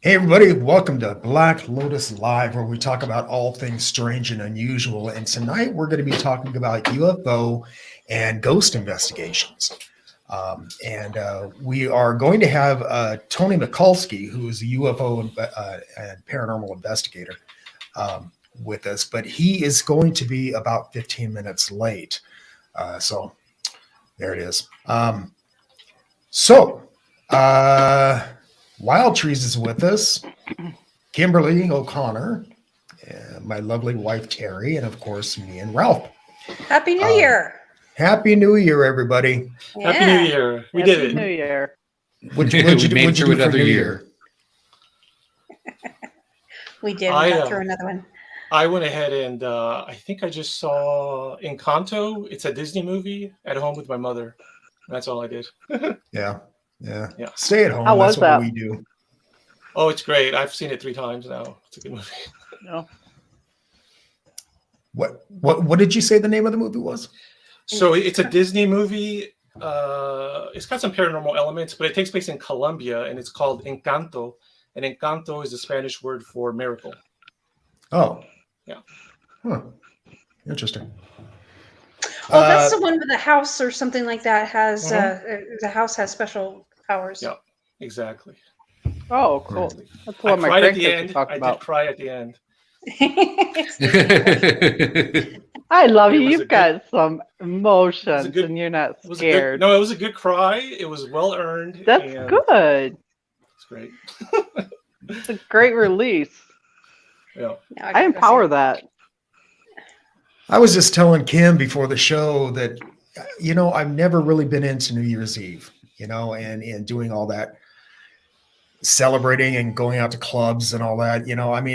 Hey everybody, welcome to Black Lotus Live, where we talk about all things strange and unusual. And tonight we're going to be talking about UFO and ghost investigations. And we are going to have Tony Mikulski, who is a UFO and paranormal investigator, with us, but he is going to be about 15 minutes late. So there it is. Wild Trees is with us, Kimberly O'Connor, and my lovely wife Terry, and of course me and Ralph. Happy New Year! Happy New Year, everybody! Yeah. Happy New Year! We did it. New Year. What'd you do for New Year? We did. We got through another one. I went ahead and I think I just saw Encanto. It's a Disney movie at home with my mother. That's all I did. Yeah. Stay at home. How was That's what that? we do. Oh, it's great. I've seen it 3 times now. It's a good movie. No. What did you say the name of the movie was? So it's a Disney movie. It's got some paranormal elements, but it takes place in Colombia, and it's called Encanto. And Encanto is the Spanish word for miracle. Oh. Yeah. Huh. Interesting. Oh, that's the one with the house or something like that has the house has special powers. Yeah, exactly. Oh, cool. That's I what my cried at the grandkids end. talk I about. did cry at the end. I love you. It was You've got some emotions, and you're not It scared. was a good cry. It was well earned. That's and good. It's great. It's a great release. Yeah. I empower that. I was just telling Kim before the show that, I've never really been into New Year's Eve, and doing all that celebrating and going out to clubs and all that.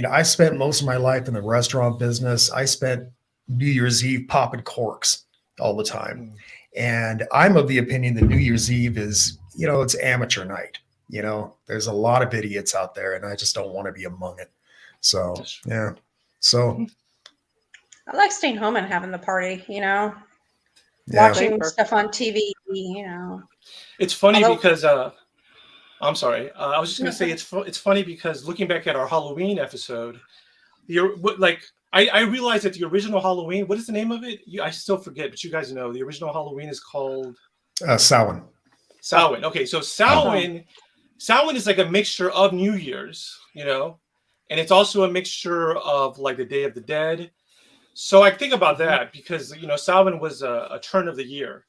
I spent most of my life in the restaurant business. I spent New Year's Eve popping corks all the time. And I'm of the opinion that New Year's Eve is, it's amateur night. There's a lot of idiots out there and I just don't want to be among it. So, yeah. So I like staying home and having the party, Yeah. watching stuff on TV, It's funny because I'm sorry. I was just going to say it's funny because looking back at our Halloween episode, I realized that the original Halloween, what is the name of it? I still forget, but you guys know the original Halloween is called Samhain. Samhain. Okay, so Samhain is like a mixture of New Year's, and it's also a mixture of like the Day of the Dead. So I think about that because Samhain was a turn of the year.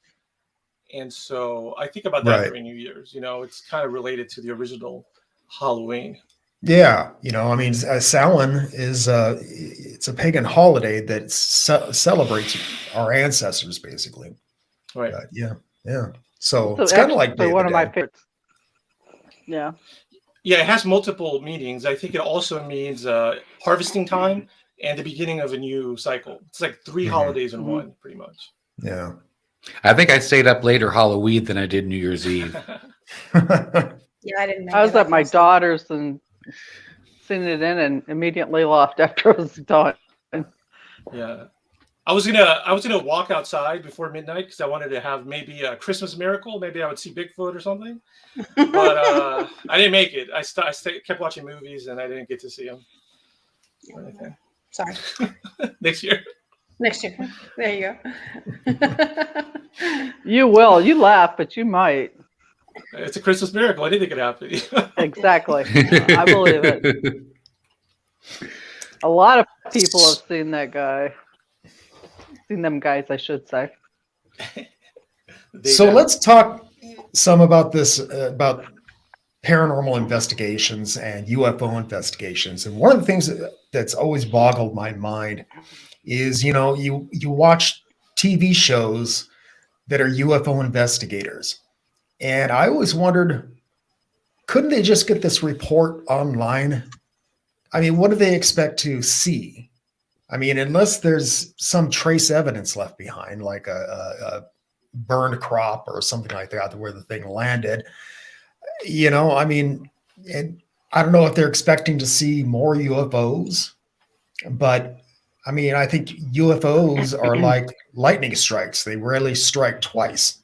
And so I think about that during New Year's. It's kind of related to the original Halloween. Yeah, Samhain is it's a pagan holiday that celebrates our ancestors, basically. Right. Yeah. So it's kind of like one of my favorites. Yeah. Yeah, it has multiple meanings. I think it also means harvesting time and the beginning of a new cycle. It's like 3 holidays in one, pretty much. Yeah. I think I stayed up later Halloween than I did New Year's Eve. Yeah, I didn't. I was at my daughter's and seen it in and immediately left after it was done. Yeah. I was gonna walk outside before midnight because I wanted to have maybe a Christmas miracle. Maybe I would see Bigfoot or something. But I didn't make it. I kept watching movies and I didn't get to see them. Sorry. Next year. There you go. You will. You laugh, but you might. It's a Christmas miracle. Anything could happen. Exactly. I believe it. A lot of people have seen that guy. Seen them guys, I should say. So let's talk some about this, about paranormal investigations and UFO investigations. And one of the things that's always boggled my mind is, you watch TV shows that are UFO investigators. And I always wondered, couldn't they just get this report online? What do they expect to see? Unless there's some trace evidence left behind, like a burned crop or something like that, where the thing landed, and I don't know if they're expecting to see more UFOs, but I think UFOs are like lightning strikes. They rarely strike twice,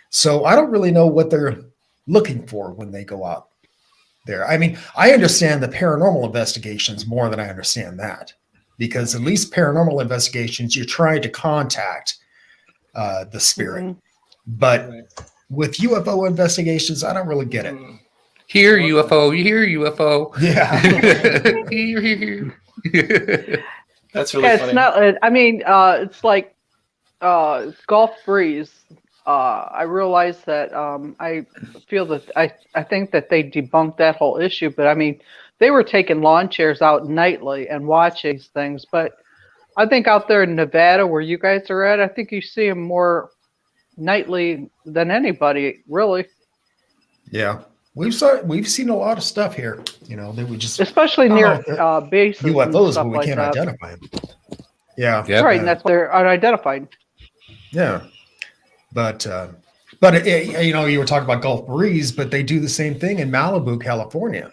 So I don't really know what they're looking for when they go out. there. I mean, I understand the paranormal investigations more than I understand that, because at least paranormal investigations, you're trying to contact the spirit. Mhm. But with UFO investigations, I don't really get it. Here, UFO. You hear UFO. Yeah. Here. That's really Yeah, funny. it's not. I mean, it's like Gulf Breeze. I realize that I feel that I think that they debunked that whole issue, but I mean, they were taking lawn chairs out nightly and watching these things. But I think out there in Nevada, where you guys are at, I think you see them more nightly than anybody, really. Yeah. We've seen a lot of stuff here, that we just Especially near bases and UFOs, stuff but we like can't that. identify them. Yeah. Yep. Right, and that's why they're unidentified. Yeah. But you were talking about Gulf Breeze, but they do the same thing in Malibu, California,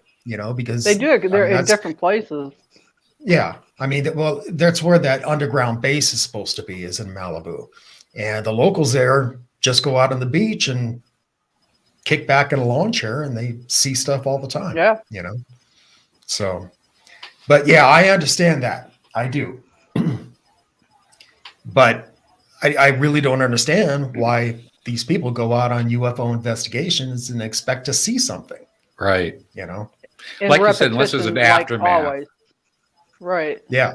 because They do it. They're in that's- different places. Yeah. I mean, that's where that underground base is supposed to be, is in Malibu. And the locals there just go out on the beach and kick back in a lawn chair, and they see stuff all the time. Yeah. So, but yeah, I understand that. I do. But I really don't understand why these people go out on UFO investigations and expect to see something, Right. In Like you said, unless there's an repetition, like aftermath. always. Right. Yeah.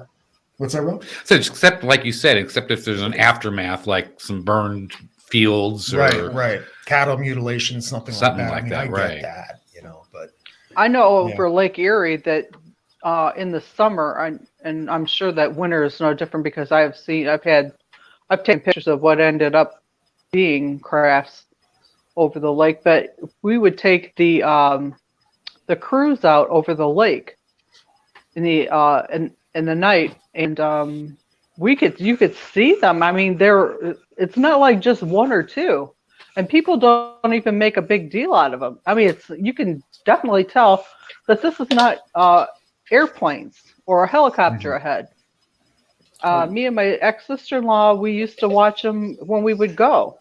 What's that, Ron? So except, like you said, except if there's an aftermath, like some burned fields or Right. Cattle mutilation, something like that. I mean, I right. get that, but I know over Lake Erie that in the summer, and I'm sure that winter is no different because I've taken pictures of what ended up being crafts over the lake. But we would take the cruise out over the lake in the night, and you could see them. I mean, it's not like just one or two, and people don't even make a big deal out of them. I mean, you can definitely tell that this is not airplanes or a helicopter ahead. Me and my ex-sister-in-law, we used to watch them when we would go,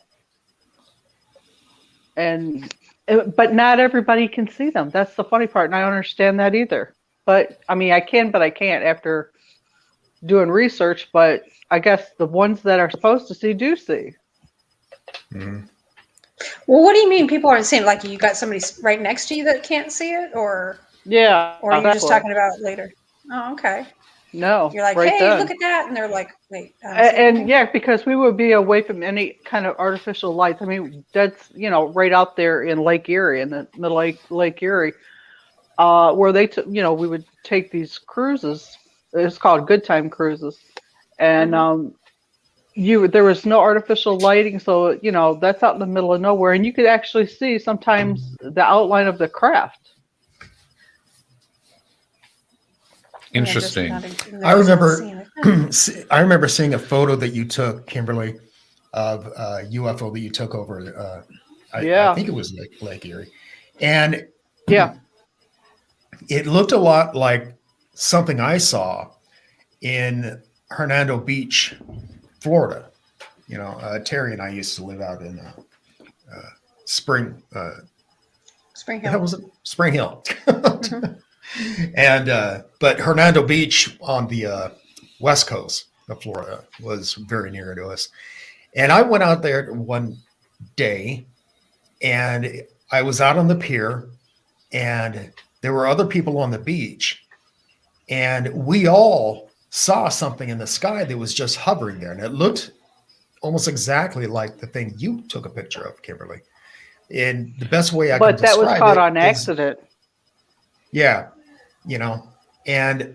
but not everybody can see them. That's the funny part, and I don't understand that either. But I mean, I can, but I can't after doing research. But I guess the ones that are supposed to see do see. Mm-hmm. Well, what do you mean people aren't seeing? Like you got somebody right next to you that can't see it, or Yeah. are you just talking about later? Oh, okay. No. You're like, right hey, then. look at that, and they're like, wait. I don't see And anything. yeah, because we would be away from any kind of artificial lights. I mean, that's right out there in Lake Erie, in the middle of Lake Erie, where they we would take these cruises. It's called good time cruises, and there was no artificial lighting, so that's out in the middle of nowhere, and you could actually see sometimes the outline of the craft. Interesting. I remember seeing a photo that you took, Kimberly, of a UFO that you took over. I think it was Lake Erie, and it looked a lot like something I saw in Hernando Beach, Florida. Terry and I used to live out in Spring Spring Hill. Was it Spring Hill? And but Hernando Beach on the west coast of Florida was very near to us. And I went out there one day, and I was out on the pier, and there were other people on the beach, and we all saw something in the sky that was just hovering there, and it looked almost exactly like the thing you took a picture of, Kimberly. And the best way I can describe it, but that was caught on accident. Yeah, and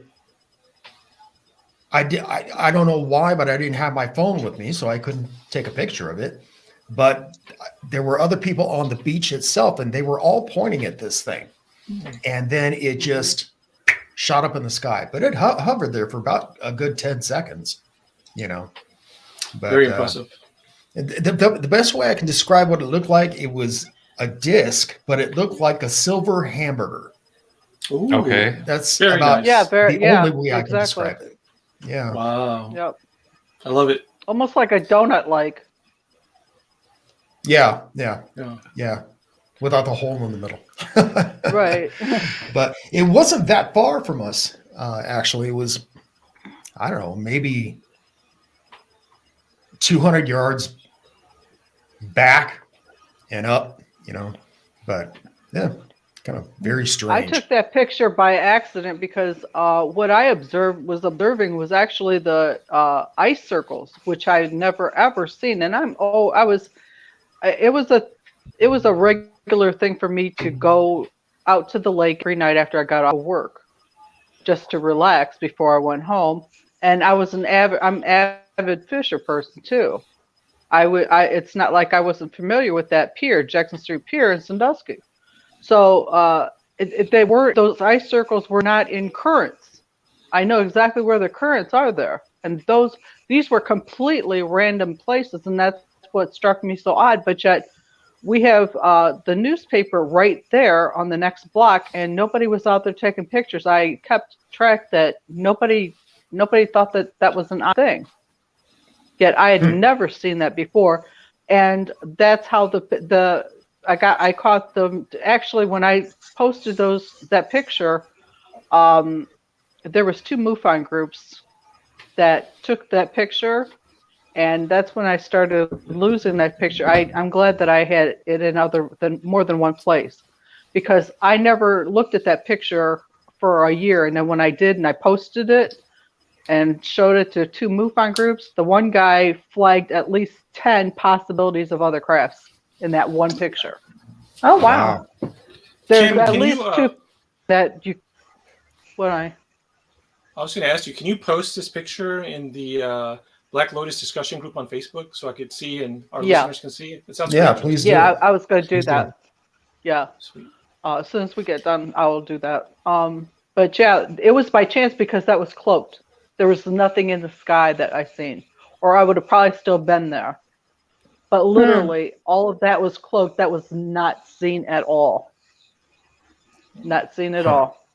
I don't know why, but I didn't have my phone with me, so I couldn't take a picture of it. But there were other people on the beach itself, and they were all pointing at this thing. And then it just shot up in the sky, but it hovered there for about a good 10 seconds, But, very impressive. The best way I can describe what it looked like, it was a disc, but it looked like a silver hamburger. Ooh. Okay. That's Very about nice. the only way I can describe it. Yeah. Wow. Yep. I love it. Almost like a donut, Yeah. Yeah. Without the hole in the middle. Right. But it wasn't that far from us. Actually, it was, I don't know, maybe 200 yards back and up, but yeah, kind of very I strange. took that picture by accident because what I observing was actually the ice circles, which I had never ever seen. And it was a regular thing for me to go out to the lake every night after I got off work, just to relax before I went home. And I'm an avid fisher person too. It's not like I wasn't familiar with that pier, Jackson Street Pier in Sandusky. So those ice circles were not in currents. I know exactly where the currents are there, and these were completely random places, and that's what struck me so odd. But yet, we have the newspaper right there on the next block, and nobody was out there taking pictures. I kept track that nobody thought that was an odd thing. Yet I had never seen that before, and that's how I caught them. Actually, when I posted that picture, there was 2 MUFON groups that took that picture, and that's when I started losing that picture. I'm glad that I had it in more than one place, because I never looked at that picture for a year, and then when I did, and I posted it and showed it to 2 MUFON groups, the one guy flagged at least 10 possibilities of other crafts in that one picture. Oh, wow. There's Kim, at can least you, 2 that you. I was going to ask you, can you post this picture in the Black Lotus discussion group on Facebook so I could see and our listeners can see it? It sounds Yeah, great. please do. Yeah, I was going to do Please that. Yeah. Sweet. As soon as we get done, I will do that. But yeah, it was by chance because that was cloaked. There was nothing in the sky that I seen, or I would have probably still been there. But literally, all of that was cloaked. That was not seen at all. Not seen at all.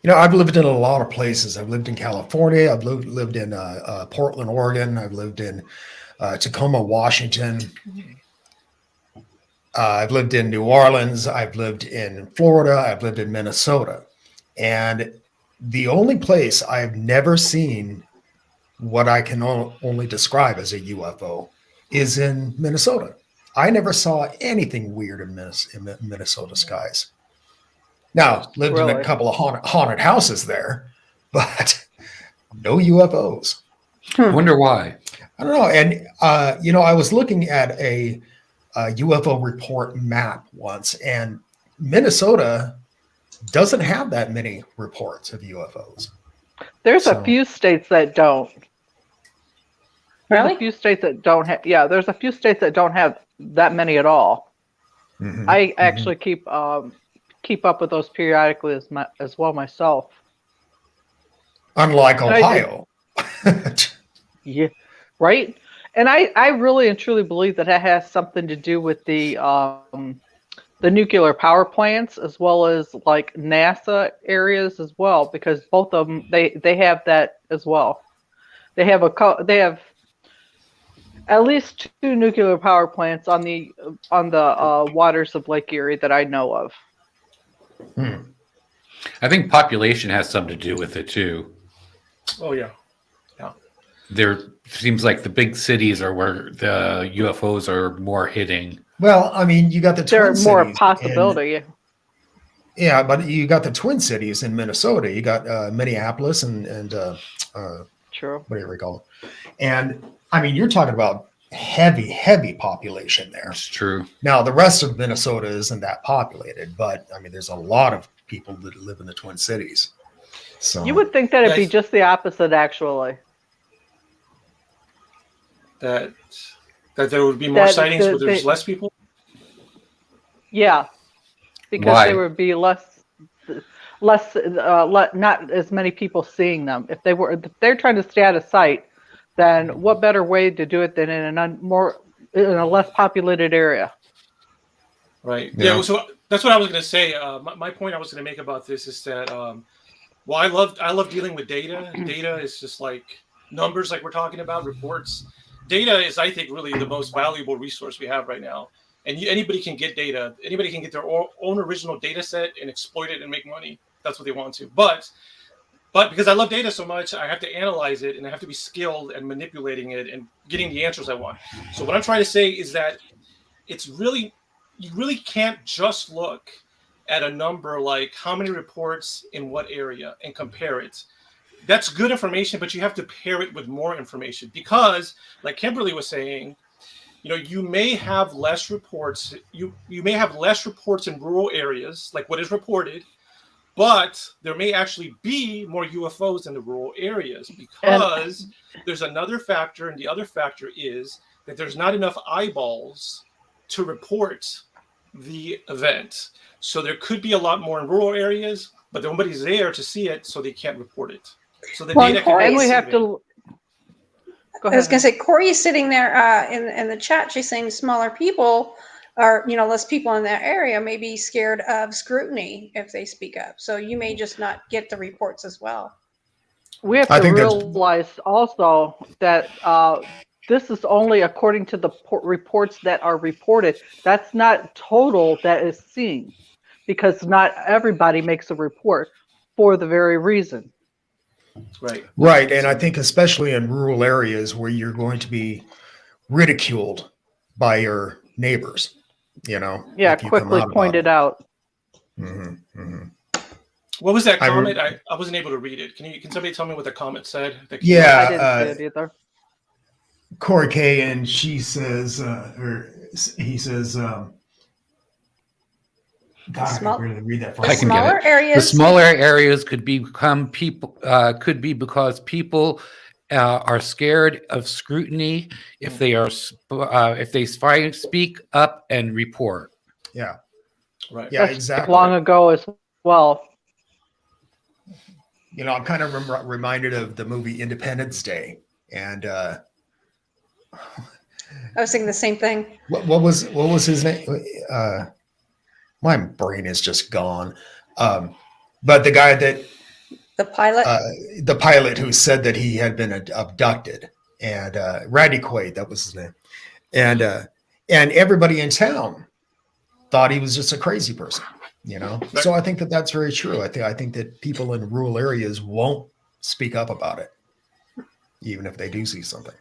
I've lived in a lot of places. I've lived in California. I've lived in Portland, Oregon. I've lived in Tacoma, Washington. I've lived in New Orleans. I've lived in Florida. I've lived in Minnesota. And the only place I've never seen what I can only describe as a UFO is in Minnesota. I never saw anything weird in Minnesota skies. Now, lived in a couple of haunted houses there, but no UFOs. I wonder why. I don't know. And, I was looking at a UFO report map once, and Minnesota doesn't have that many reports of UFOs. There's a few states that don't. Really? There's a few states that don't have. Yeah, there's a few states that don't have that many at all. Mm-hmm. I actually keep up with those periodically as well myself. Unlike Ohio. Yeah, right. And I really and truly believe that has something to do with the nuclear power plants, as well as like NASA areas as well, because both of them they have that as well. They have at least 2 nuclear power plants on the waters of Lake Erie that I know of. I think population has something to do with it too. Oh, yeah. There seems like the big cities are where the UFOs are more hitting. Well, I mean, you got the Twin There's more Cities possibility. Yeah, but you got the Twin Cities in Minnesota. You got Minneapolis and True. whatever you call it. And I mean, you're talking about heavy population there. It's true. Now, the rest of Minnesota isn't that populated, but I mean, there's a lot of people that live in the Twin Cities. So You would think that it'd be just the opposite, actually. That there would be more sightings where there's less people? Yeah, because Why? there would be less, not as many people seeing them. If they're trying to stay out of sight, then what better way to do it than in a less populated area? Right. Yeah. Yeah. So that's what I was going to say. My point I was going to make about this is that, well, I love dealing with data. Data is just like numbers, like we're talking about, reports. Data is, I think, really the most valuable resource we have right now. and anybody can get data. Anybody can get their own original data set and exploit it and make money. That's what they want to. But because I love data so much, I have to analyze it and I have to be skilled at manipulating it and getting the answers I want. So what I'm trying to say is that you really can't just look at a number like how many reports in what area and compare it. That's good information, but you have to pair it with more information because, like Kimberly was saying, you may have less reports. You may have less reports in rural areas, like what is reported, but there may actually be more UFOs in the rural areas because there's another factor, and the other factor is that there's not enough eyeballs to report the event. So there could be a lot more in rural areas, but nobody's there to see it, so they can't report it. So the data can and we have to. Go ahead. I was going to say, Corey is sitting there in the chat. She's saying smaller people or less people in that area may be scared of scrutiny if they speak up. So you may just not get the reports as well. We have to realize also that this is only according to the reports that are reported. That's not total that is seen, because not everybody makes a report for the very reason. Right. And I think especially in rural areas where you're going to be ridiculed by your neighbors, Yeah, quickly pointed out. Mm-hmm, mm-hmm. What was that comment? I wasn't able to read it. Can somebody tell me what the comment said? Yeah. I didn't see it either. Corey K, and she says, or he says, God, I can barely read that. I can get it. The smaller areas could become people. Could be because people are scared of scrutiny if they are if they speak up and report. Yeah. Right. Yeah. That's exactly. Long ago as well. I'm kind of reminded of the movie Independence Day, and I was thinking the same thing. what was his name? My brain is just gone. But the guy that the pilot who said that he had been abducted, and Randy Quaid, that was his name, and everybody in town thought he was just a crazy person, So I think that that's very true. I think that people in rural areas won't speak up about it, even if they do see something.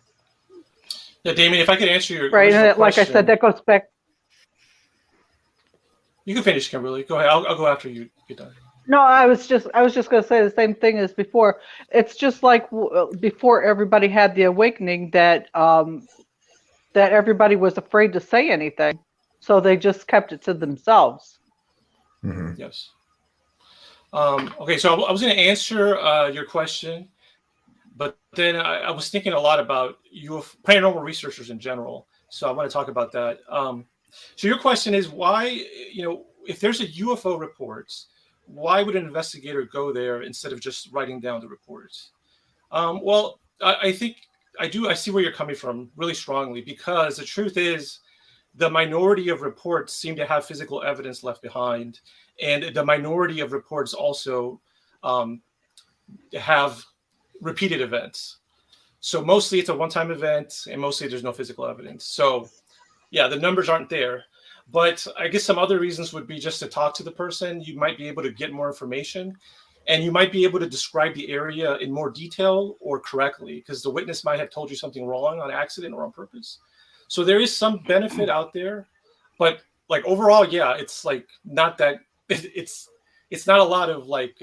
Yeah, Damien, if I could answer your right, and like question, I said, that goes back. You can finish, Kimberly. Go ahead. I'll go after you get done. No, I was just going to say the same thing as before. It's just like before everybody had the awakening that that everybody was afraid to say anything, so they just kept it to themselves. Mm-hmm. Yes. Okay, so I was going to answer your question, but then I was thinking a lot about paranormal researchers in general. So I want to talk about that. So your question is why, if there's a UFO report, why would an investigator go there instead of just writing down the reports? Well, I think I see where you're coming from really strongly, because the truth is the minority of reports seem to have physical evidence left behind. And the minority of reports also have repeated events. So mostly it's a one-time event, and mostly there's no physical evidence. So yeah, the numbers aren't there. But I guess some other reasons would be just to talk to the person. You might be able to get more information, and you might be able to describe the area in more detail or correctly, because the witness might have told you something wrong on accident or on purpose. So there is some benefit out there, but like overall, yeah, it's like not that it's not a lot of like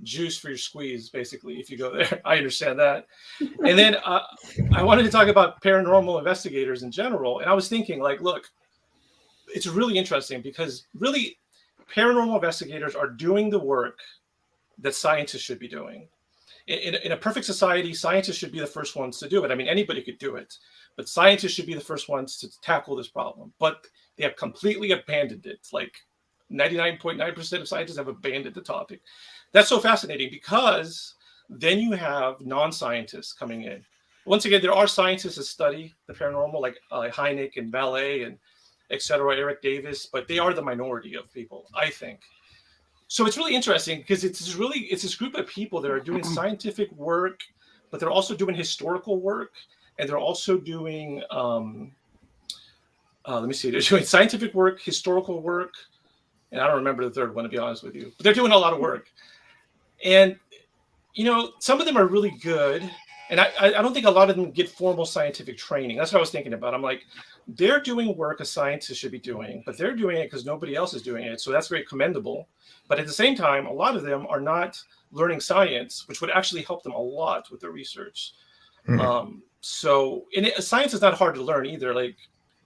juice for your squeeze, basically, if you go there. I understand that. And then I wanted to talk about paranormal investigators in general. And I was thinking, like, look, it's really interesting because really paranormal investigators are doing the work that scientists should be doing. In a perfect society, scientists should be the first ones to do it. I mean, anybody could do it, but scientists should be the first ones to tackle this problem. But they have completely abandoned it. Like 99.9% of scientists have abandoned the topic. That's so fascinating, because then you have non-scientists coming in. Once again, there are scientists that study the paranormal, like Hynek and Vallée and et cetera, Eric Davis, but they are the minority of people, I think. So it's really interesting because it's this group of people that are doing scientific work, but they're also doing historical work, and they're also doing let me see. They're doing scientific work, historical work, and I don't remember the third one, to be honest with you. But they're doing a lot of work. And, some of them are really good. And I don't think a lot of them get formal scientific training. That's what I was thinking about. I'm like, they're doing work a scientist should be doing, but they're doing it because nobody else is doing it. So that's very commendable. But at the same time, a lot of them are not learning science, which would actually help them a lot with their research. Science is not hard to learn either. Like,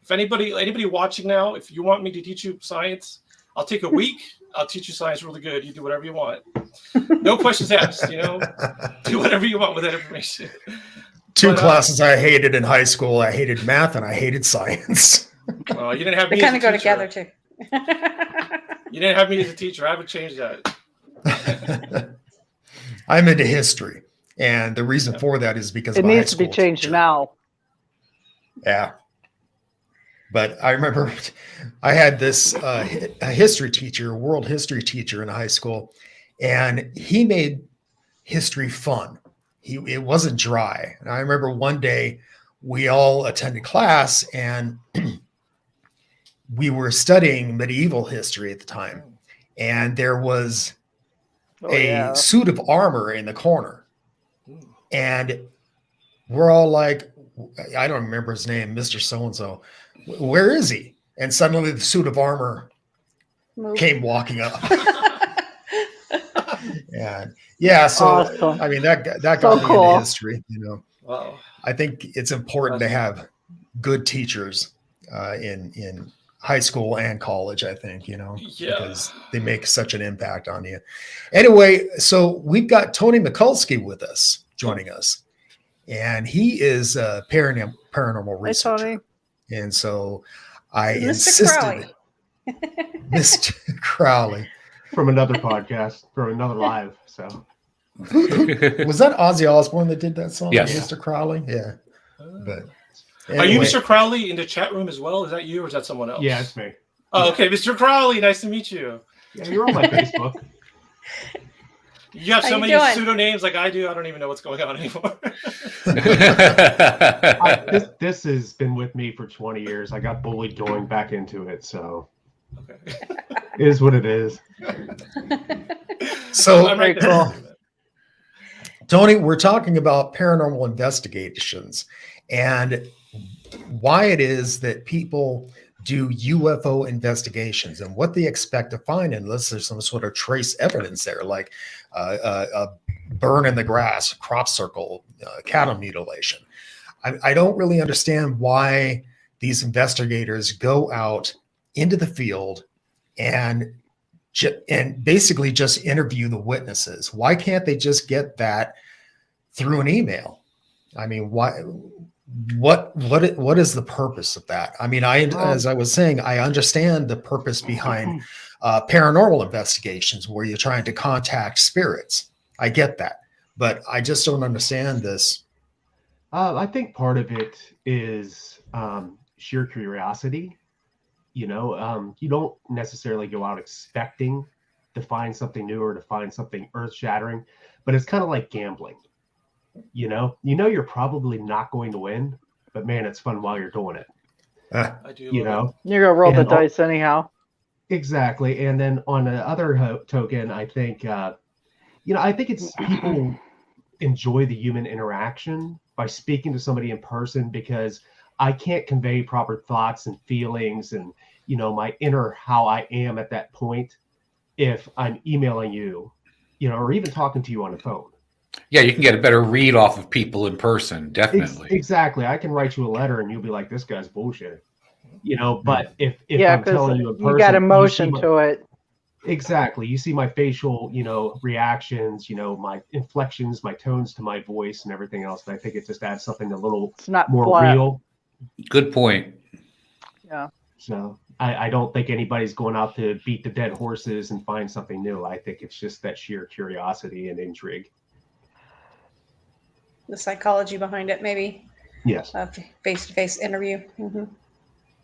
if anybody watching now, if you want me to teach you science, I'll take a week. I'll teach you science really good. You do whatever you want. No questions asked, do whatever you want with that information. Two classes I hated in high school. I hated math and I hated science. You didn't have me. They kind of go together too. You didn't have me as a teacher. I haven't changed that. I'm into history. And the reason for that is because it needs to be changed now. Yeah. But I remember I had this a history teacher, a world history teacher in high school, and he made history fun. It wasn't dry. And I remember one day we all attended class and we were studying medieval history at the time. And there was a suit of armor in the corner. And we're all like, I don't remember his name, Mr. So-and-so. Where is he? And suddenly the suit of armor came walking up. And so awesome. I mean that got So me cool. into history. Wow. I think it's important to have good teachers in high school and college. I think because they make such an impact on you. Anyway, so we've got Tony Mikulski with us, joining us, and he is a paranormal researcher. Tony. And so I Mr. insisted, Crowley. Mr. Crowley. From another podcast, from another live. So Was that Ozzy Osbourne that did that song? Yes. Mr. Crowley? Yeah. But Are you anyway, Mr. Crowley in the chat room as well? Is that you or is that someone else? yeah, it's me. Oh, okay, Mr. Crowley, nice to meet you. Yeah, you're on my Facebook. You have How so you many doing? pseudonyms like I do. I don't even know what's going on anymore. This has been with me for 20 years. I got bullied going back into it, so Okay. it is what it is. so I'm right Very there. cool. Tony, we're talking about paranormal investigations and why it is that people do UFO investigations and what they expect to find unless there's some sort of trace evidence there, like a burn in the grass, crop circle, cattle mutilation. I don't really understand why these investigators go out into the field and basically just interview the witnesses. Why can't they just get that through an email? I mean, why? What is the purpose of that? I mean, as I was saying, I understand the purpose behind paranormal investigations where you're trying to contact spirits. I get that, but I just don't understand this. I think part of it is sheer curiosity. You don't necessarily go out expecting to find something new or to find something earth-shattering, but it's kind of like gambling. You're probably not going to win, but man, it's fun while you're doing it. I do. You know, You're gonna roll the And dice anyhow. exactly. And then on the other token, I think, I think it's people enjoy the human interaction by speaking to somebody in person because I can't convey proper thoughts and feelings and, my inner how I am at that point if I'm emailing you, or even talking to you on the phone. Yeah, you can get a better read off of people in person, definitely. Exactly. I can write you a letter and you'll be like, this guy's bullshit. But if Yeah, I'm telling because you in person, you got see emotion my- to it. Exactly. You see my facial, reactions, my inflections, my tones to my voice and everything else. And I think it just adds something a little It's not more flat. real. Good point. Yeah. So I don't think anybody's going out to beat the dead horses and find something new. I think it's just that sheer curiosity and intrigue. The psychology behind it, maybe Yes. a face-to-face interview. Mm-hmm.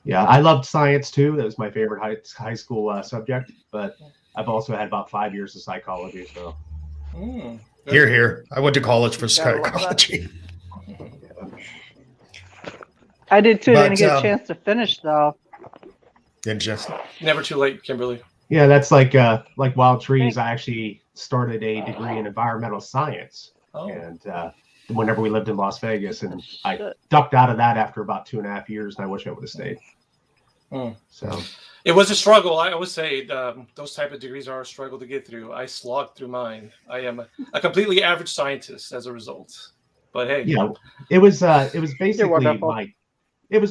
Yeah. I loved science too. That was my favorite high school subject, but I've also had about 5 years of psychology. So Here. I went to college for Gotta love that. psychology. I did too. But, Didn't get a chance to finish though. Didn't you? Never too late, Kimberly. Yeah, that's like Wild Trees. I actually started a degree in environmental science, Oh, and whenever we lived in Las Vegas, and I ducked out of that after about 2.5 years, and I wish I would have stayed. Hmm. So it was a struggle. I always say those type of degrees are a struggle to get through. I slogged through mine. I am a completely average scientist as a result. But hey, it was basically wonderful.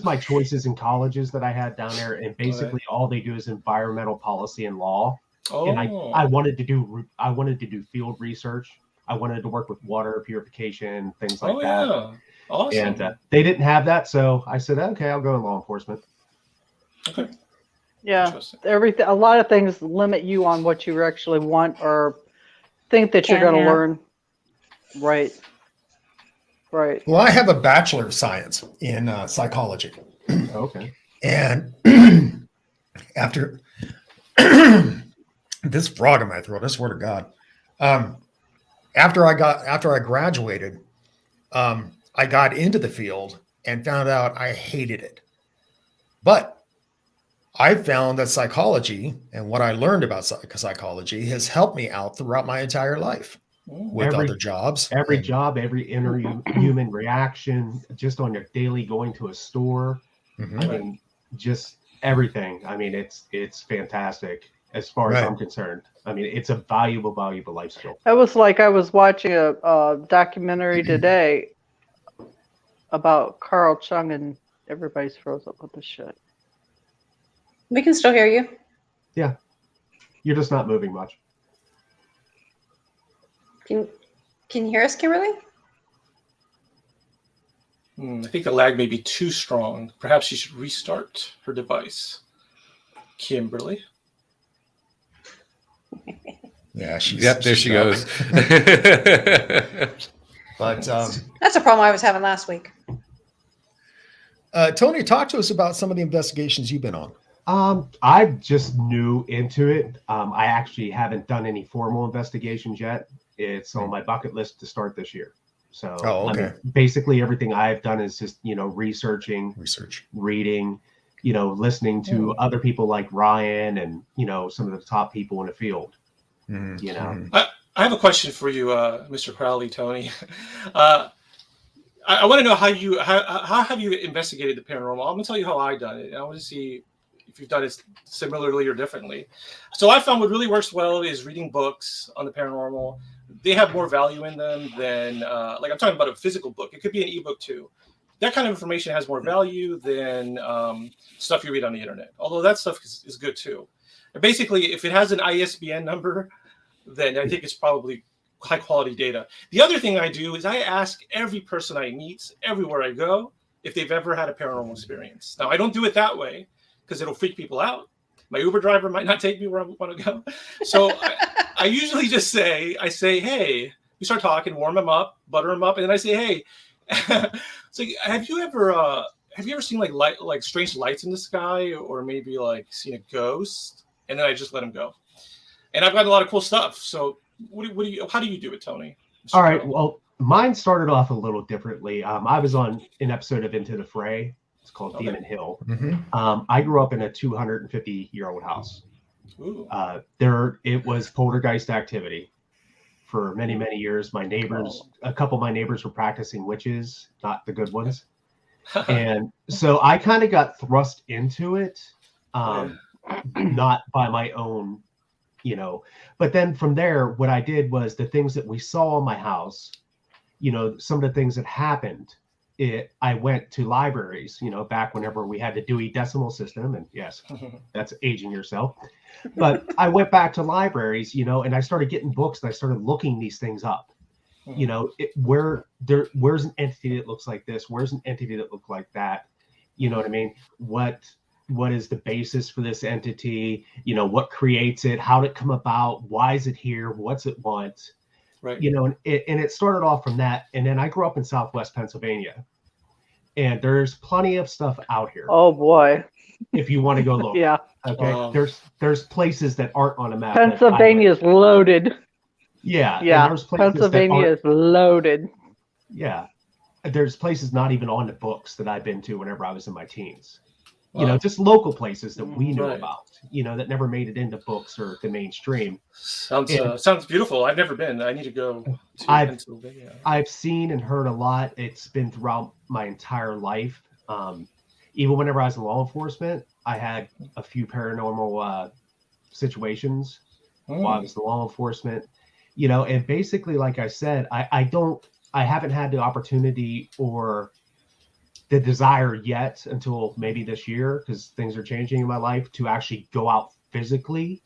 my choices in colleges that I had down there, and basically all they do is environmental policy and law. oh, And I wanted to do field research. I wanted to work with water purification, things like that. yeah, awesome. And they didn't have that, so I said, okay, I'll go in law enforcement. Okay. Yeah, Interesting. everything. A lot of things limit you on what you actually want or think that you're going to learn. Right. Right. Well, I have a Bachelor of Science in psychology. Okay. And after this frog in my throat, I swear to God. After I graduated, I got into the field and found out I hated it. But I found that psychology and what I learned about psychology has helped me out throughout my entire life with other jobs. Every job, every human reaction, just on your daily going to a store. Mm-hmm. I mean, just everything. I mean, it's fantastic as far as I'm concerned. I mean, it's a valuable life skill. It was like I was watching a documentary today about Carl Chung, and everybody's froze up with the shit. We can still hear you. Yeah. You're just not moving much. Can you hear us, Kimberly? I think the lag may be too strong. Perhaps she should restart her device. Kimberly. Yeah, there she goes. But That's a problem I was having last week. Tony, talk to us about some of the investigations you've been on. I'm just new into it. I actually haven't done any formal investigations yet. It's on my bucket list to start this year. So I mean, basically everything I've done is just, researching, reading, listening to other people like Ryan and, some of the top people in the field. I have a question for you, Mr. Crowley, Tony. I want to know how have you investigated the paranormal? I'm gonna tell you how I done it. I want to see if you've done it similarly or differently. So I found what really works well is reading books on the paranormal. They have more value in them than like I'm talking about a physical book. It could be an ebook too. That kind of information has more value than stuff you read on the internet. Although that stuff is good too. And basically, if it has an ISBN number, then I think it's probably high quality data. The other thing I do is I ask every person I meet, everywhere I go, if they've ever had a paranormal experience. Now, I don't do it that way because it'll freak people out. My Uber driver might not take me where I want to go. So I usually just say, hey, we start talking, warm them up, butter them up. And then I say, hey, so have you ever seen like strange lights in the sky or maybe like seen a ghost? And then I just let them go. And I've got a lot of cool stuff. So how do you do it, Tony? All right. Well, mine started off a little differently. I was on an episode of Into the Fray. It's called Demon Hill. Mm-hmm. I grew up in a 250-year-old house. It was poltergeist activity for many, many years. My neighbors, a couple of my neighbors were practicing witches, not the good ones. And so I kind of got thrust into it, not by my own, but then from there, what I did was the things that we saw in my house, some of the things that happened, I went to libraries, back whenever we had the Dewey Decimal System. And yes, that's aging yourself. But I went back to libraries, and I started getting books and I started looking these things up. Where's an entity that looks like this? Where's an entity that looks like that? You know what I mean? What is the basis for this entity? What creates it? How did it come about? Why is it here? What's it want? Right. And it started off from that. And then I grew up in Southwest Pennsylvania, and there's plenty of stuff out here. Oh boy. If you want to go look. Yeah. Okay. There's places that aren't on a map. Pennsylvania is loaded. Yeah. Yeah. Pennsylvania is loaded. Yeah. There's places not even on the books that I've been to whenever I was in my teens. You know, just local places that we know Right. about, you know, that never made it into books or the mainstream. Sounds beautiful. I've never been. I need to go to Pennsylvania. I've seen and heard a lot. It's been throughout my entire life. Even whenever I was in law enforcement, I had a few paranormal situations while I was in law enforcement. You know, and basically, like I said, I haven't had the opportunity or the desire yet until maybe this year, because things are changing in my life, to actually go out physically,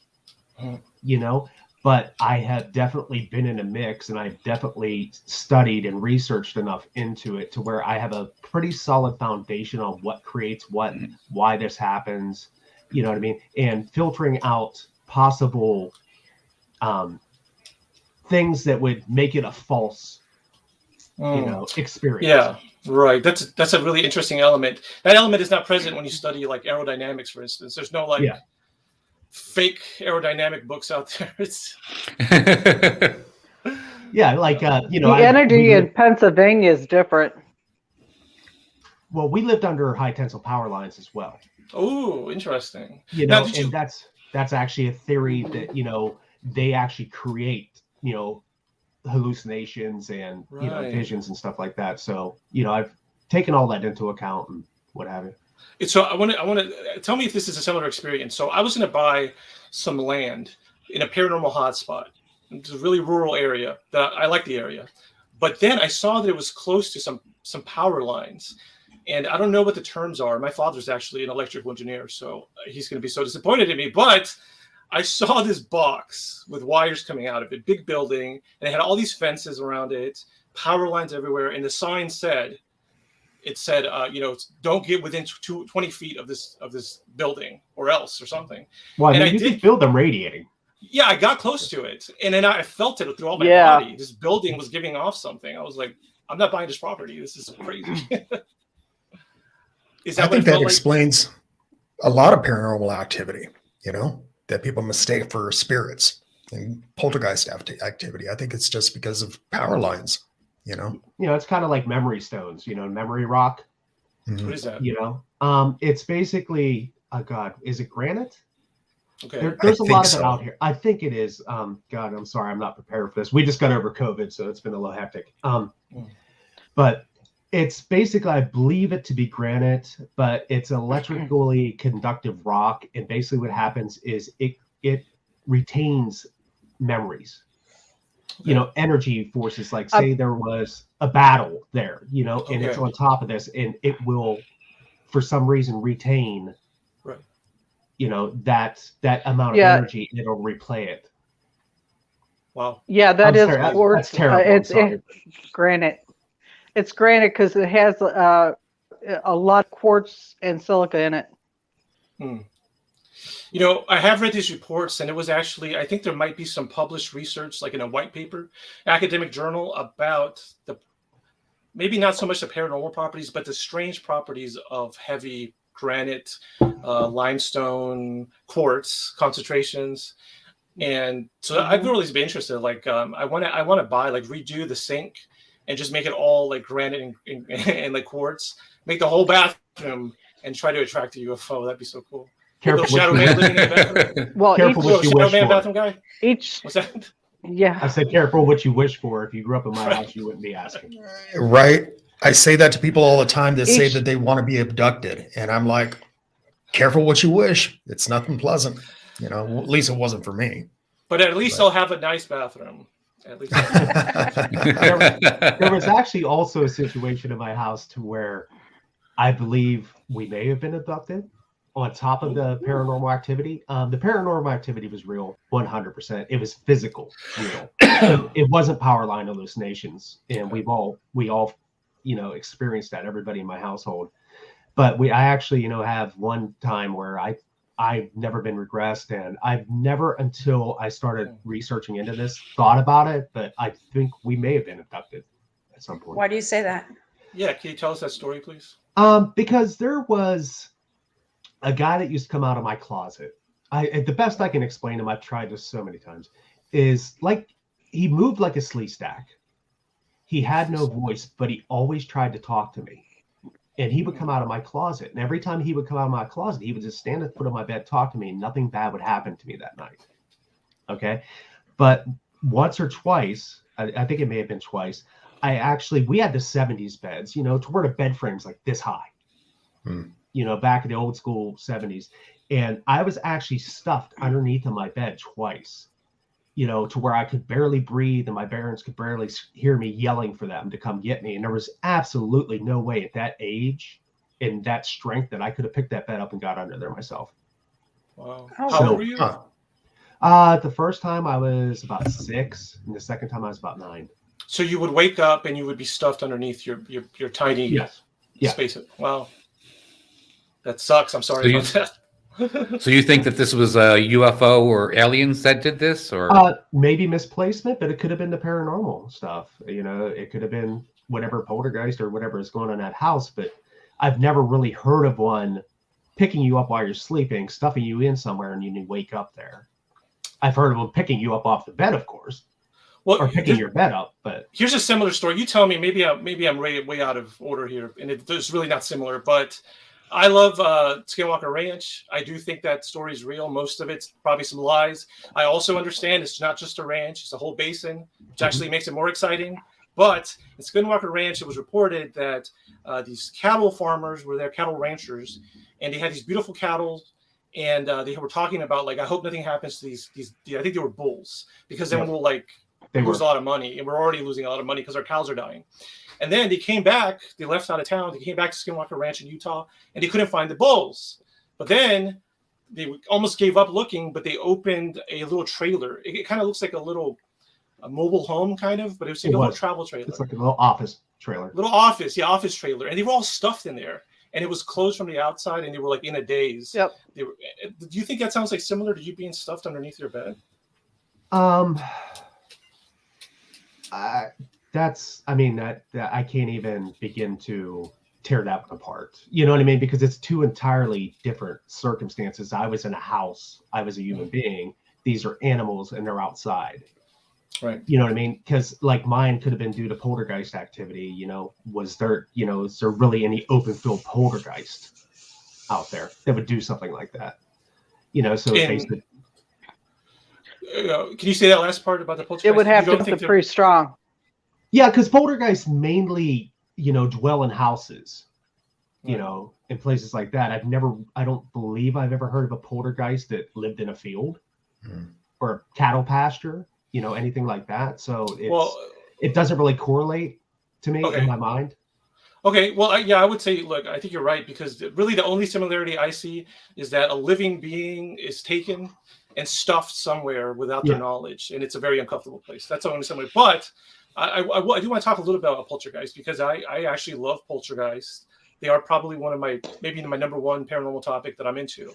you know, but I have definitely been in a mix, and I've definitely studied and researched enough into it to where I have a pretty solid foundation on what creates what, why this happens, you know what I mean? And filtering out possible things that would make it a false, you know, experience. Yeah. Right. That's a really interesting element. That element is not present when you study like aerodynamics, for instance. There's no like fake aerodynamic books out there. It's like you know, the energy in Pennsylvania is different. Well, we lived under high tensile power lines as well. Oh, interesting. You know, and that's actually a theory that, you know, they actually create, you know, hallucinations and you know, visions and stuff like that. So, you know, I've taken all that into account and what have you. So I want to tell me if this is a similar experience. So I was going to buy some land in a paranormal hotspot. It's a really rural area. I like the area, but then I saw that it was close to some power lines, and I don't know what the terms are. My father's actually an electrical engineer, so he's going to be so disappointed in me. But I saw this box with wires coming out of it, big building, and it had all these fences around it, power lines everywhere, and the sign said, you know, don't get within 20 feet of this building or else or something. Well, and you can feel them radiating. Yeah, I got close to it, and then I felt it through all my body. This building was giving off something. I was like, I'm not buying this property. This is crazy. I think that explains a lot of paranormal activity, you know, that people mistake for spirits and poltergeist activity. I think it's just because of power lines, you know. You know, it's kind of like memory stones, you know, memory rock. What is that? You know, it's basically, oh God, is it granite? Okay. There's a lot of it out here. I think it is. God, I'm sorry, I'm not prepared for this. We just got over COVID, so it's been a little hectic. But it's basically, I believe it to be granite, but it's electrically conductive rock. And basically what happens is it retains memories, you know, energy forces. Like say there was a battle there, you know, and it's on top of this, and it will, for some reason, retain, you know, that amount of energy, and it'll replay it. Wow. Yeah, that's terrible. It's granite. It's granite because it has a lot of quartz and silica in it. You know, I have read these reports, and it was actually, I think there might be some published research, like in a white paper, academic journal, about maybe not so much the paranormal properties, but the strange properties of heavy granite, limestone, quartz concentrations. And so I've always been interested. Like, I want to buy, like, redo the sink and just make it all like granite and like quartz. Make the whole bathroom and try to attract a UFO. That'd be so cool. Careful, shadow man living in the bathroom. Well, careful what you wish for. Bathroom guy. What's that? Yeah. I said, careful what you wish for. If you grew up in my house, you wouldn't be asking. Right. I say that to people all the time that say that they want to be abducted. And I'm like, careful what you wish. It's nothing pleasant. You know, at least it wasn't for me. But at least I'll have a nice bathroom. At least. There was actually also a situation in my house to where I believe we may have been abducted on top of the paranormal activity. The paranormal activity was real, 100%. It was physical, real. It wasn't power line hallucinations. And we all, you know, experienced that, everybody in my household. But I actually, you know, have one time where I've never been regressed, and I've never, until I started researching into this, thought about it, but I think we may have been abducted at some point. Why do you say that? Yeah, can you tell us that story, please? Because there was a guy that used to come out of my closet. The best I can explain him, I've tried this so many times, is like he moved like a slee stack. He had no voice, but he always tried to talk to me. And he would come out of my closet. And every time he would come out of my closet, he would just stand at the foot of my bed, talk to me, and nothing bad would happen to me that night. Okay. But once or twice, I think it may have been twice, we had the 70s beds, to where the bed frame's like this high, back in the old school 70s. And I was actually stuffed underneath of my bed twice, to where I could barely breathe and my parents could barely hear me yelling for them to come get me. And there was absolutely no way at that age and that strength that I could have picked that bed up and got under there myself. Wow. Oh, How old were you? The first time I was about 6, and the second time I was about 9. So you would wake up and you would be stuffed underneath your tiny space. Wow. That sucks. I'm sorry about that. So you think that this was a UFO or aliens that did this, or maybe misplacement, but it could have been the paranormal stuff. It could have been whatever poltergeist or whatever is going on in that house. But I've never really heard of one picking you up while you're sleeping, stuffing you in somewhere, and you wake up there. I've heard of them picking you up off the bed, of course, or picking your bed up. But here's a similar story. You tell me. Maybe I'm way out of order here, and it's really not similar, but. I love Skinwalker Ranch. I do think that story is real. Most of it's probably some lies. I also understand it's not just a ranch. It's a whole basin, which actually makes it more exciting. But in Skinwalker Ranch, it was reported that these cattle farmers were there, cattle ranchers, and they had these beautiful cattle. And they were talking about, I hope nothing happens to these I think they were bulls, because then we'll lose a lot of money. And we're already losing a lot of money because our cows are dying. And then they came back, they left out of town, they came back to Skinwalker Ranch in Utah, and they couldn't find the bulls. But then they almost gave up looking, but they opened a little trailer. It kind of looks like a mobile home, kind of, but it was like a little travel trailer. It's like a little office trailer. Office trailer. And they were all stuffed in there. And it was closed from the outside, and they were in a daze. Yep. Do you think that sounds similar to you being stuffed underneath your bed? That I can't even begin to tear that apart. You know what I mean? Because it's two entirely different circumstances. I was in a house. I was a human being. These are animals, and they're outside. Right. You know what I mean? Because mine could have been due to poltergeist activity. Is there really any open field poltergeist out there that would do something like that? So basically. Can you say that last part about the poltergeist? It would have to be pretty strong. Yeah, because poltergeists mainly, dwell in houses, in places like that. I don't believe I've ever heard of a poltergeist that lived in a field or a cattle pasture, anything like that. So it doesn't really correlate to me in my mind. Okay, well, I would say, look, I think you're right, because really the only similarity I see is that a living being is taken and stuffed somewhere without their knowledge, and it's a very uncomfortable place. That's the only similarity. But I do want to talk a little bit about poltergeist, because I actually love poltergeist. They are probably maybe my number one paranormal topic that I'm into.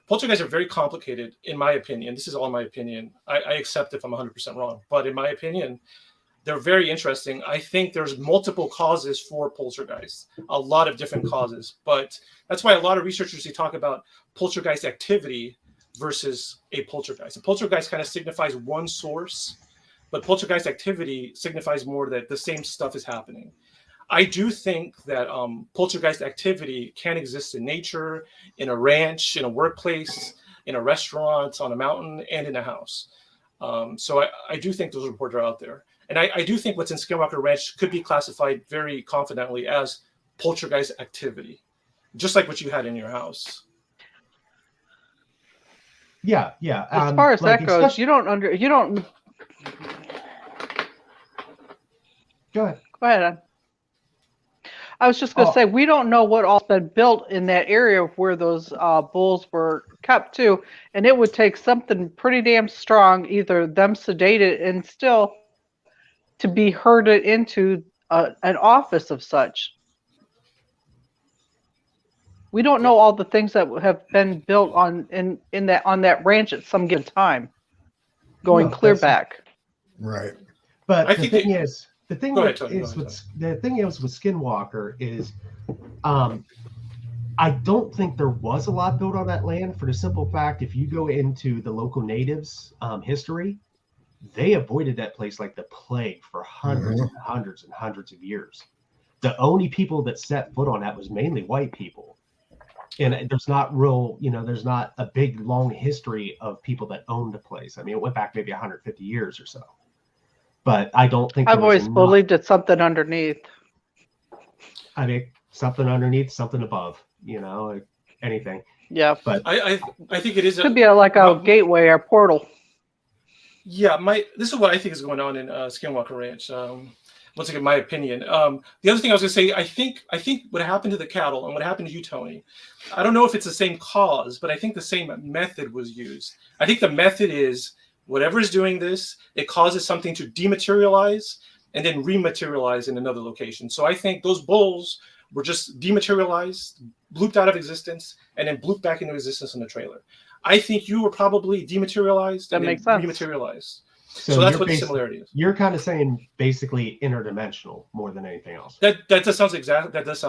Poltergeists are very complicated, in my opinion. This is all my opinion. I accept if I'm 100% wrong, but in my opinion, they're very interesting. I think there's multiple causes for poltergeists, a lot of different causes, but that's why a lot of researchers, they talk about poltergeist activity versus a poltergeist. A poltergeist kind of signifies one source, but poltergeist activity signifies more that the same stuff is happening. I do think that poltergeist activity can exist in nature, in a ranch, in a workplace, in a restaurant, on a mountain, and in a house. So I do think those reports are out there. And I do think what's in Skinwalker Ranch could be classified very confidently as poltergeist activity, just like what you had in your house. Yeah. As far as that goes, you don't. Go ahead. Go ahead. I was just going to say, we don't know what all's been built in that area where those bulls were kept to, and it would take something pretty damn strong, either them sedated and still to be herded into an office of such. We don't know all the things that have been built on that ranch at some given time, going clear back. Right. But the thing is with Skinwalker is, I don't think there was a lot built on that land, for the simple fact, if you go into the local natives' history, they avoided that place like the plague for hundreds and hundreds and hundreds of years. the only people that set foot on that was mainly white people. And there's not real, there's not a big long history of people that owned the place. I mean, it went back maybe 150 years or so. But I don't think I've always believed it's something underneath. I mean, something underneath, something above, anything. Yeah. But I think it is. Could be like a gateway or portal. Yeah, this is what I think is going on in Skinwalker Ranch. Once again, my opinion. The other thing I was going to say, I think what happened to the cattle and what happened to you, Tony, I don't know if it's the same cause, but I think the same method was used. I think the method is whatever is doing this, it causes something to dematerialize and then rematerialize in another location. So I think those bulls were just dematerialized, blooped out of existence, and then blooped back into existence in the trailer. I think you were probably dematerialized and then rematerialized. So that's what the similarity is. You're kind of saying basically interdimensional more than anything else. That does sound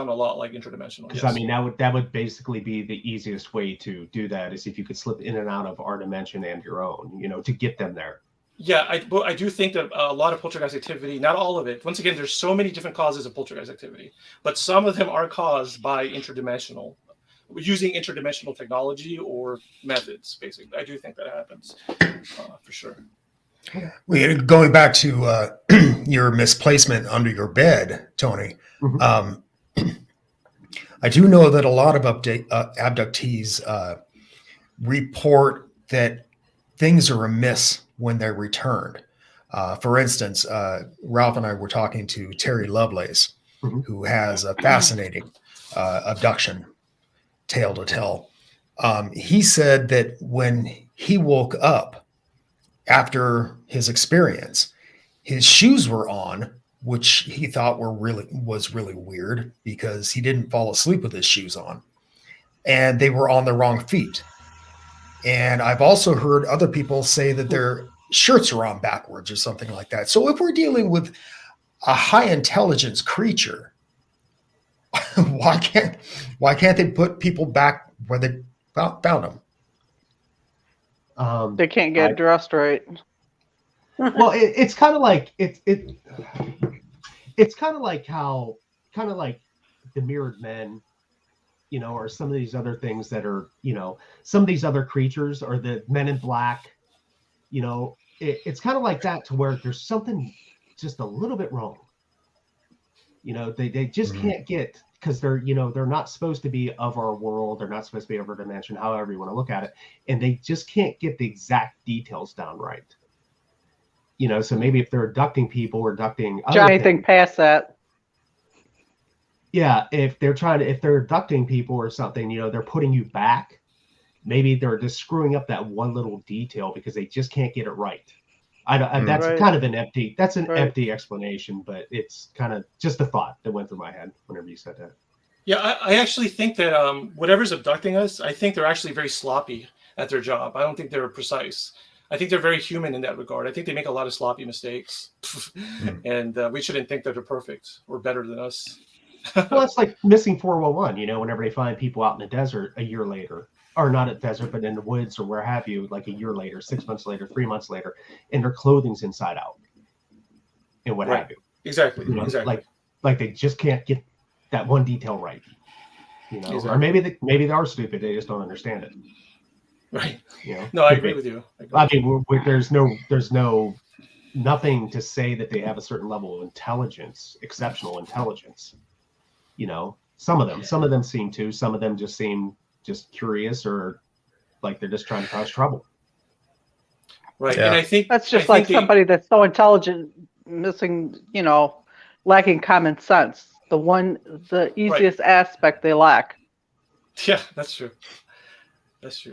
a lot like interdimensional. Because yes. I mean that would basically be the easiest way to do that, is if you could slip in and out of our dimension and your own, to get them there. Yeah, I do think that a lot of poltergeist activity, not all of it. Once again, there's so many different causes of poltergeist activity, but some of them are caused by using interdimensional technology or methods. Basically, I do think that happens for sure. Going back to your misplacement under your bed, Tony, I do know that a lot of abductees report that things are amiss when they're returned. For instance, Ralph and I were talking to Terry Lovelace, who has a fascinating abduction tale to tell. He said that when he woke up after his experience, his shoes were on, which he thought was really weird because he didn't fall asleep with his shoes on, and they were on the wrong feet. And I've also heard other people say that their shirts are on backwards or something like that. So if we're dealing with a high intelligence creature, why can't they put people back where they found them? They can't get dressed right. Well, it's kind of like it's kind of like the Mirrored Men, or some of these other things that are, some of these other creatures, or the Men in Black. It's kind of like that, to where there's something just a little bit wrong. They just can't get, because they're not supposed to be of our world. They're not supposed to be of our dimension, however you want to look at it. And they just can't get the exact details down right. So maybe if they're abducting people or abducting anything past that. Yeah, if they're abducting people or something, they're putting you back. Maybe they're just screwing up that one little detail because they just can't get it right. That's kind of an empty explanation, but it's kind of just a thought that went through my head whenever you said that. Yeah, I actually think that whatever's abducting us, I think they're actually very sloppy at their job. I don't think they're precise. I think they're very human in that regard. I think they make a lot of sloppy mistakes, and we shouldn't think that they're perfect or better than us. Well, it's like missing 411. Whenever they find people out in the desert a year later, or not at desert, but in the woods or where have you, like a year later, 6 months later, 3 months later, and their clothing's inside out, and what have you. Exactly. Like they just can't get that one detail right. Exactly. Or maybe they are stupid. They just don't understand it. Right. No, I agree with you. I mean, there's nothing to say that they have a certain level of intelligence, exceptional intelligence. Some of them seem to. Some of them just seem just curious, or like they're just trying to cause trouble. Right. Yeah. And I think that's just like somebody that's so intelligent, missing, lacking common sense. The easiest aspect they lack. Yeah, that's true.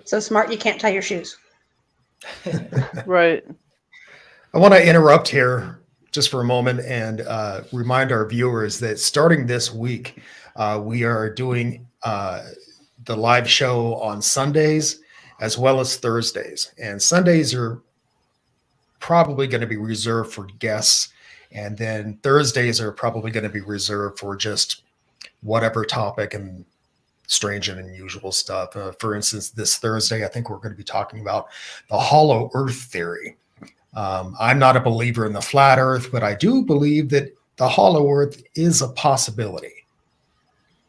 So smart you can't tie your shoes. Right. I want to interrupt here just for a moment and remind our viewers that starting this week, we are doing the live show on Sundays as well as Thursdays. And Sundays are probably going to be reserved for guests. And then Thursdays are probably going to be reserved for just whatever topic and strange and unusual stuff. For instance, this Thursday, I think we're going to be talking about the hollow earth theory. I'm not a believer in the flat earth, but I do believe that the hollow earth is a possibility.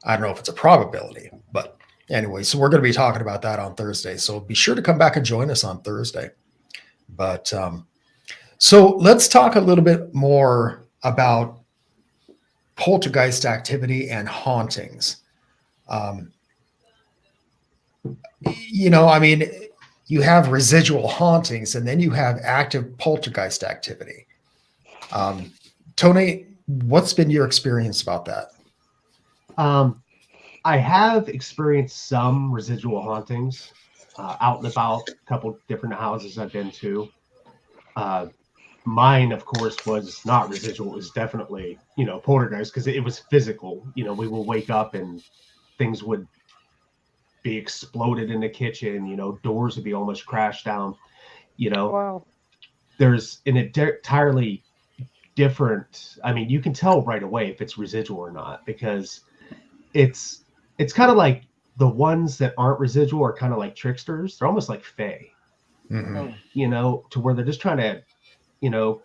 I don't know if it's a probability, but anyway, so we're going to be talking about that on Thursday. So be sure to come back and join us on Thursday. But so let's talk a little bit more about poltergeist activity and hauntings. I mean, you have residual hauntings and then you have active poltergeist activity. Tony, what's been your experience about that? I have experienced some residual hauntings out and about, a couple different houses I've been to. Mine, of course, was not residual. It was definitely, poltergeist, because it was physical. We will wake up and things would be exploded in the kitchen. Doors would be almost crashed down. Wow. There's an entirely different. I mean, you can tell right away if it's residual or not, because it's kind of like the ones that aren't residual are kind of like tricksters. They're almost like fae, to where they're just trying to,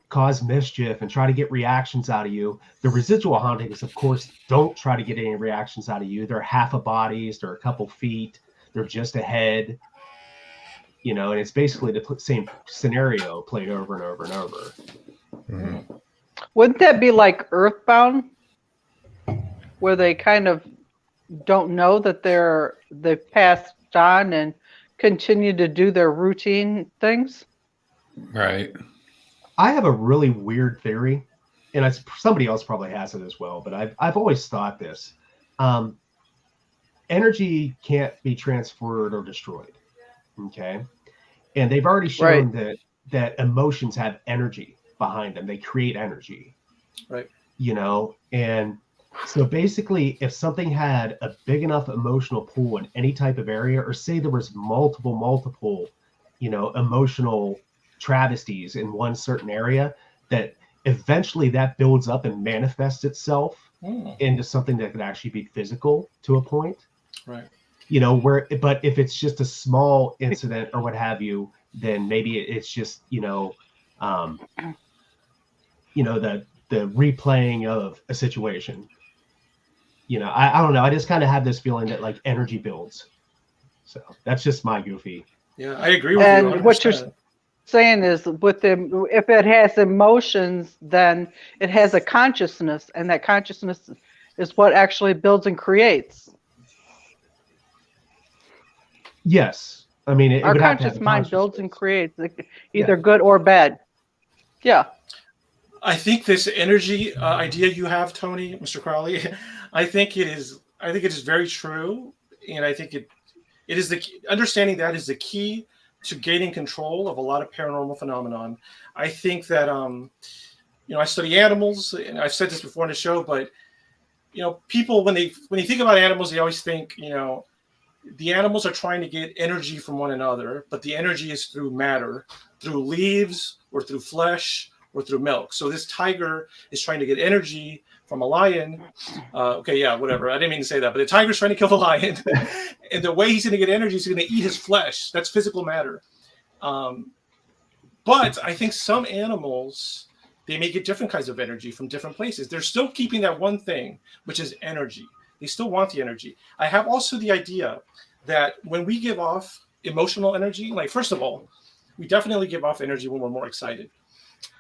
cause mischief and try to get reactions out of you. The residual hauntings, of course, don't try to get any reactions out of you. They're half a bodies, they're a couple feet, they're just a head, and it's basically the same scenario played over and over and over. Mm-hmm. Wouldn't that be like Earthbound, where they kind of don't know that they've passed on and continue to do their routine things? Right. I have a really weird theory, and somebody else probably has it as well, but I've always thought this. Energy can't be transferred or destroyed. Okay. And they've already shown that emotions have energy behind them. They create energy. Right. And so basically, if something had a big enough emotional pool in any type of area, or say there was multiple, emotional travesties in one certain area, that eventually that builds up and manifests itself into something that could actually be physical to a point. Right. But if it's just a small incident or what have you, then maybe it's just, the replaying of a situation. I don't know. I just kind of have this feeling that like energy builds. So that's just my goofy. Yeah, I agree with you. And what you're saying is, with them, if it has emotions, then it has a consciousness, and that consciousness is what actually builds and creates. Yes. I mean, our conscious mind builds and creates, either good or bad. Yeah. I think this energy idea you have, Tony, Mr. Crowley, I think it is very true, and I think it is understanding that is the key to gaining control of a lot of paranormal phenomenon. I think that I study animals, and I've said this before on the show, but people when they think about animals, they always think the animals are trying to get energy from one another, but the energy is through matter, through leaves or through flesh or through milk. So this tiger is trying to get energy from a lion. Whatever. I didn't mean to say that, but the tiger's trying to kill the lion. And the way he's going to get energy is going to eat his flesh. That's physical matter. But I think some animals, they may get different kinds of energy from different places. They're still keeping that one thing, which is energy. They still want the energy. I have also the idea that when we give off emotional energy, like first of all, we definitely give off energy when we're more excited.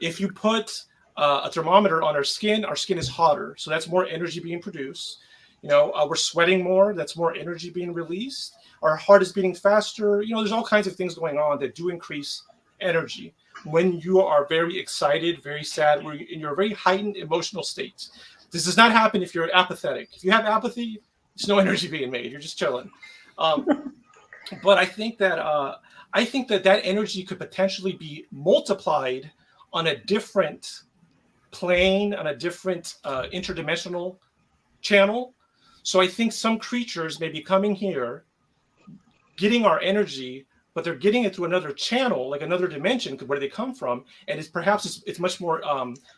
If you put a thermometer on our skin is hotter. So that's more energy being produced. We're sweating more. That's more energy being released. Our heart is beating faster. There's all kinds of things going on that do increase energy. When you are very excited, very sad, in your very heightened emotional state. This does not happen if you're apathetic. If you have apathy, there's no energy being made. You're just chilling. But I think that that energy could potentially be multiplied on a different plane, on a different interdimensional channel. So I think some creatures may be coming here, getting our energy, but they're getting it through another channel, like another dimension, where they come from, and it's much more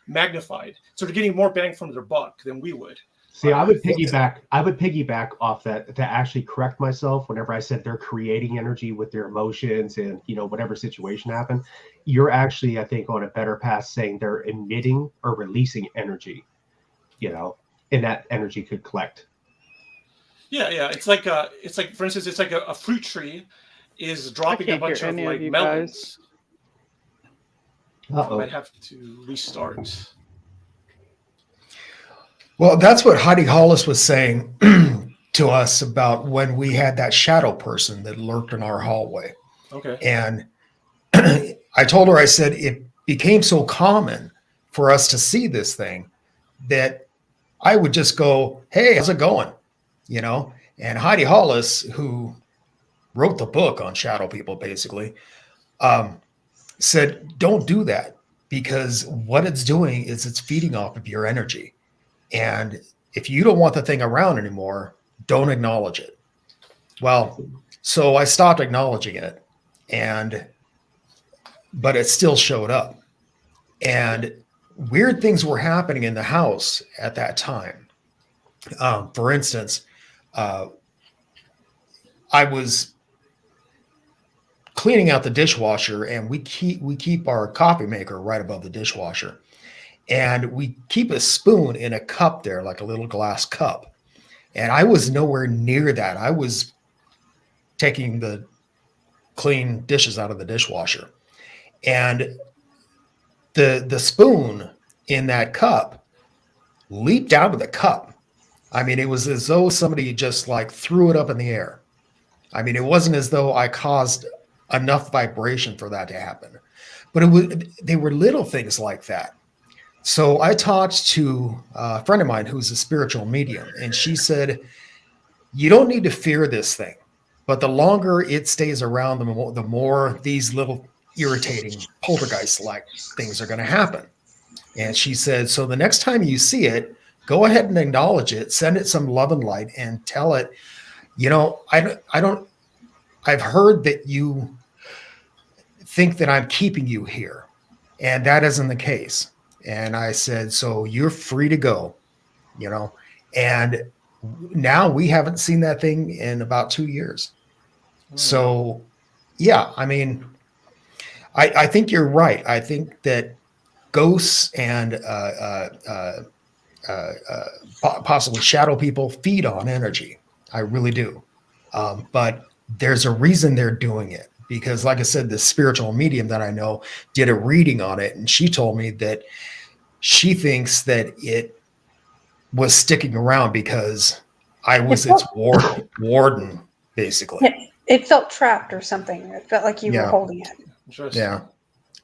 magnified. So they're getting more bang from their buck than we would. See, I would piggyback off that to actually correct myself whenever I said they're creating energy with their emotions and whatever situation happened. You're actually, I think, on a better path saying they're emitting or releasing energy. and that energy could collect. Yeah. It's like for instance, it's like a fruit tree is dropping a can't bunch hear of any of like you melons. I Uh-oh. might have to restart. Well, that's what Heidi Hollis was saying to us about when we had that shadow person that lurked in our hallway. Okay. And I told her, I said, it became so common for us to see this thing that I would just go, hey, how's it going? And Heidi Hollis, who wrote the book on shadow people, basically, said, don't do that, because what it's doing is it's feeding off of your energy. And if you don't want the thing around anymore, don't acknowledge it. Well, so I stopped acknowledging it, but it still showed up. And weird things were happening in the house at that time. For instance, I was cleaning out the dishwasher, and we keep our coffee maker right above the dishwasher. And we keep a spoon in a cup there, like a little glass cup. And I was nowhere near that. I was taking the clean dishes out of the dishwasher. And the spoon in that cup leaped out of the cup. I mean, it was as though somebody just like threw it up in the air. I mean, it wasn't as though I caused enough vibration for that to happen. But they were little things like that. So I talked to a friend of mine who's a spiritual medium, and she said, you don't need to fear this thing, but the longer it stays around, the more these little irritating poltergeist-like things are going to happen. And she said, so the next time you see it, go ahead and acknowledge it, send it some love and light, and tell it, I've heard that you think that I'm keeping you here, and that isn't the case. And I said, so you're free to go, and now we haven't seen that thing in about 2 years. So, yeah, I mean, I think you're right. I think that ghosts and possibly shadow people feed on energy. I really do. But there's a reason they're doing it, because like I said, the spiritual medium that I know did a reading on it, and she told me that she thinks that it was sticking around because I was its warden, basically. It felt trapped or something. It felt like you were holding it. Interesting. Yeah.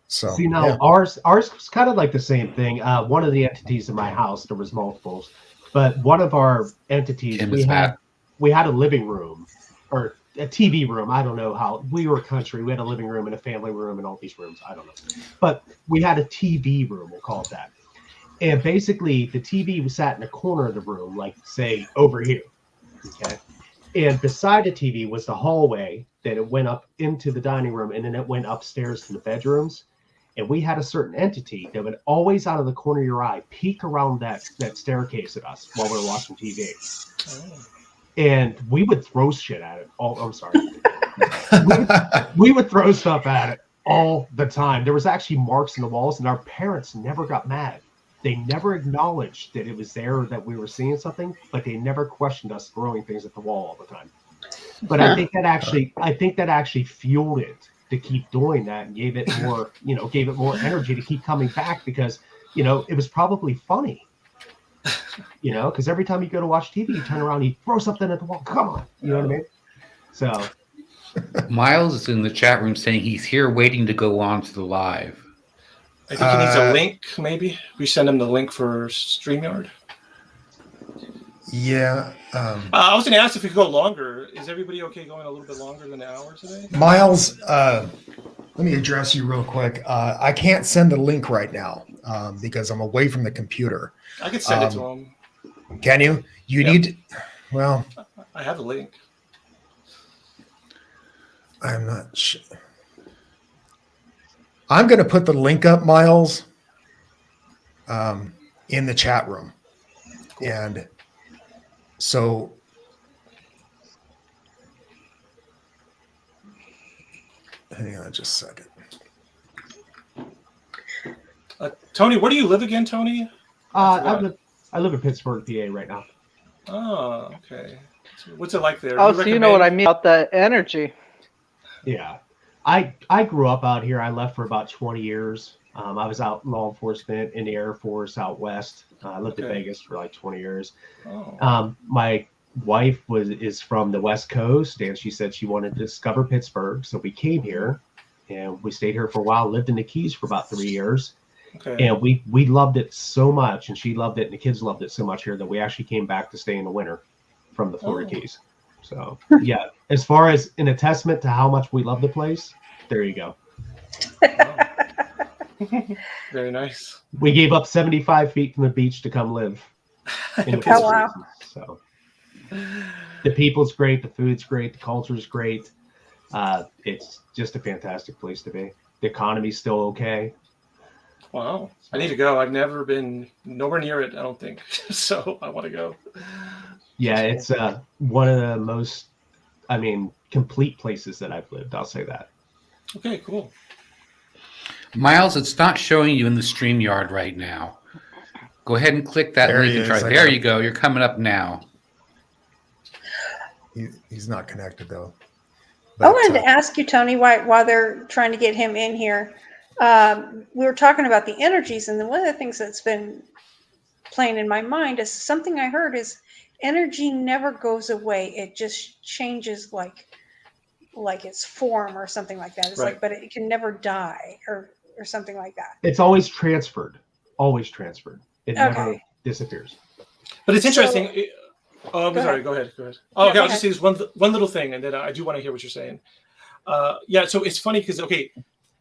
So see, now ours was kind of like the same thing. One of the entities in my house, there was multiples, but one of our entities, we had a living room or a TV room. I don't know how. We were a country. We had a living room and a family room and all these rooms. I don't know. But we had a TV room, we'll call it that. And basically, the TV was sat in a corner of the room, like, say, over here. Okay. And beside the TV was the hallway that it went up into the dining room, and then it went upstairs to the bedrooms. And we had a certain entity that would always, out of the corner of your eye, peek around that staircase at us while we were watching TV. Oh. And we would throw shit at it. I'm sorry. we would throw stuff at it all the time. There was actually marks in the walls, and our parents never got mad. They never acknowledged that it was there, that we were seeing something, but they never questioned us throwing things at the wall all the time. But I think that actually fueled it to keep doing that, and gave it more energy to keep coming back, because, it was probably funny, because every time you go to watch TV, you turn around, you throw something at the wall. Come on. You know what I mean? So Miles is in the chat room saying he's here waiting to go on to the live. I think he needs a link, maybe. We send him the link for StreamYard. Yeah. I was going to ask if we could go longer. Is everybody okay going a little bit longer than an hour today? Miles, let me address you real quick. I can't send the link right now because I'm away from the computer. I could send it to him. Can you? You need to, well. I have the link. I'm not sure. I'm going to put the link up, Miles, in the chat room. Cool. And so hang on just a second. Tony, where do you live again, Tony? I I live in Pittsburgh, PA right now. Oh, okay. So what's it like there? Oh, Do so you know what I recommend- mean about the energy. Yeah. I grew up out here. I left for about 20 years. I was out in law enforcement in the Air Force out west. I lived in Okay. Vegas for like 20 years. Oh. My wife is from the West Coast, and she said she wanted to discover Pittsburgh. So we came here, and we stayed here for a while, lived in the Keys for about 3 years. Okay. And we loved it so much, and she loved it, and the kids loved it so much here that we actually came back to stay in the winter from the Florida Oh. Keys. So yeah, as far as in a testament to how much we love the place, there you go. Wow. Very nice. We gave up 75 feet from the beach to come live in the Oh, wow. season. So the people's great, the food's great, the culture's great. It's just a fantastic place to be. The economy's still okay. Wow. I need to go. I've never been nowhere near it, I don't think. So I want to go. Yeah, it's one of the most, complete places that I've lived. I'll say that. Okay, cool. Miles, it's not showing you in the StreamYard right now. Go ahead and click that There link he and try. is. I There got you go. You're coming up now. He's not connected though. I wanted to ask you, Tony, while they're trying to get him in here. We were talking about the energies, and then one of the things that's been playing in my mind is something I heard is energy never goes away. It just changes like its form or something like that. It's Right. like, but it can never die or something like that. It's always transferred. Always transferred. It never Okay. disappears. But it's So- interesting. I'm Go sorry. ahead. Go ahead. Oh, Yeah, okay. go I'll ahead. just say this one little thing, and then I do want to hear what you're saying. Yeah. So it's funny because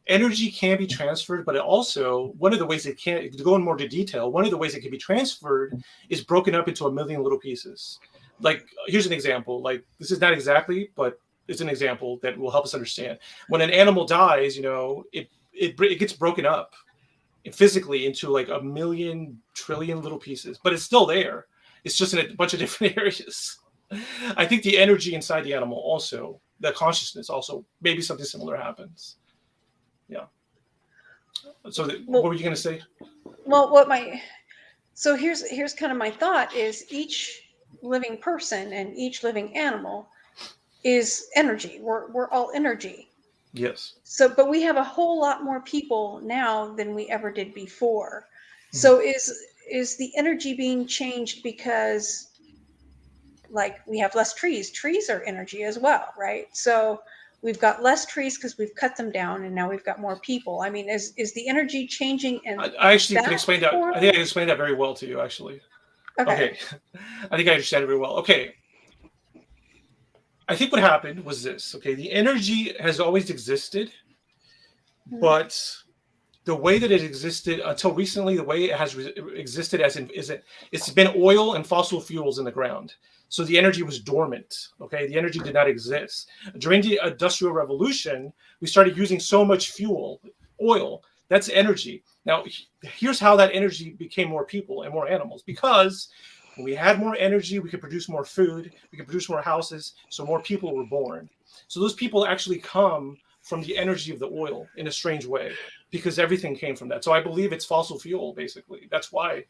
energy can be transferred, but it also one of the ways it can, to go in more to detail, one of the ways it can be transferred is broken up into a million little pieces. Like here's an example. Like this is not exactly, but it's an example that will help us understand. When an animal dies, it gets broken up physically into like a million trillion little pieces, but it's still there. It's just in a bunch of different areas. I think the energy inside the animal also, the consciousness also, maybe something similar happens. Yeah. So what were you going to say? Well, so here's kind of my thought is each living person and each living animal is energy. We're all energy. Yes. So, but we have a whole lot more people now than we ever did before. So is the energy being changed because like we have less trees? Trees are energy as well, right? So we've got less trees because we've cut them down and now we've got more people. I mean, is the energy changing? And I actually that can explain that. form? I think I can explain that very well to you, actually. Okay. I think I understand it very well. Okay. I think what happened was this. Okay. The energy has always existed, but the way that it existed until recently, the way it has existed it's been oil and fossil fuels in the ground. So the energy was dormant. Okay. The energy did not exist. During the Industrial Revolution, we started using so much fuel, oil. That's energy. Now, here's how that energy became more people and more animals. Because when we had more energy, we could produce more food, we could produce more houses, so more people were born. So those people actually come from the energy of the oil in a strange way, because everything came from that. So I believe it's fossil fuel, basically. That's why.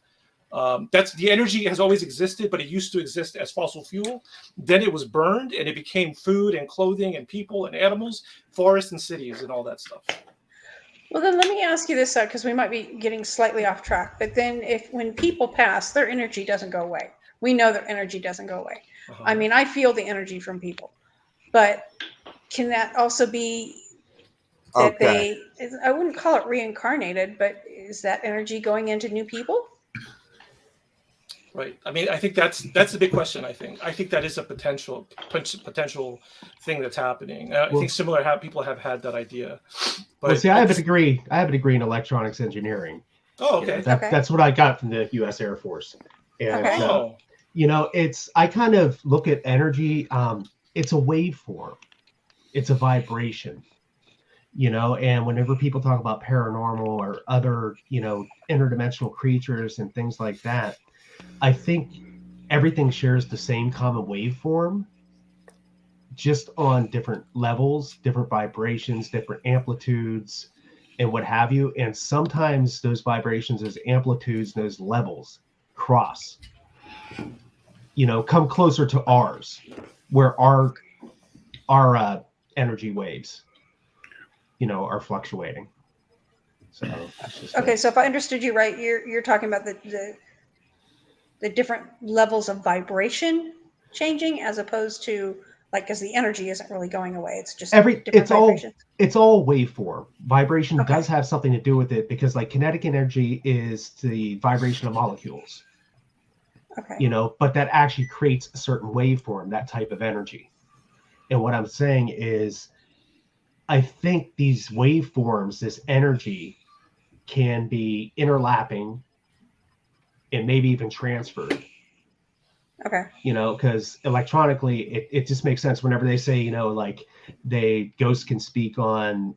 That's the energy has always existed, but it used to exist as fossil fuel. Then it was burned, and it became food and clothing and people and animals, forests and cities and all that stuff. Well, then let me ask you this, because we might be getting slightly off track. But then when people pass, their energy doesn't go away. We know their energy doesn't go away. Uh-huh. I mean, I feel the energy from people. But can that also be that I wouldn't call it reincarnated, but is that energy going into new people? Right. I mean, I think that's the big question. I think that is a potential thing that's happening. I think similar people have had that idea. But Well, see, I have a degree in electronics engineering. Oh, okay. That's what I got from the U.S. Air Force. And Okay. I kind of look at energy. It's a waveform. It's a vibration. And whenever people talk about paranormal or other, interdimensional creatures and things like that, I think everything shares the same common waveform, just on different levels, different vibrations, different amplitudes, and what have you. And sometimes those vibrations, those amplitudes, those levels cross. Come closer to ours, where our energy waves, are fluctuating. So that's just Okay, so if I understood you right, you're talking about the different levels of vibration changing, as opposed to like, because the energy isn't really going away; it's just different vibrations. It's all waveform. Vibration Okay. does have something to do with it, because like kinetic energy is the vibration of molecules. Okay. But that actually creates a certain waveform, that type of energy. And what I'm saying is, I think these waveforms, this energy, can be interlapping and maybe even transferred. Okay. Because electronically, it just makes sense whenever they say, like ghosts can speak on,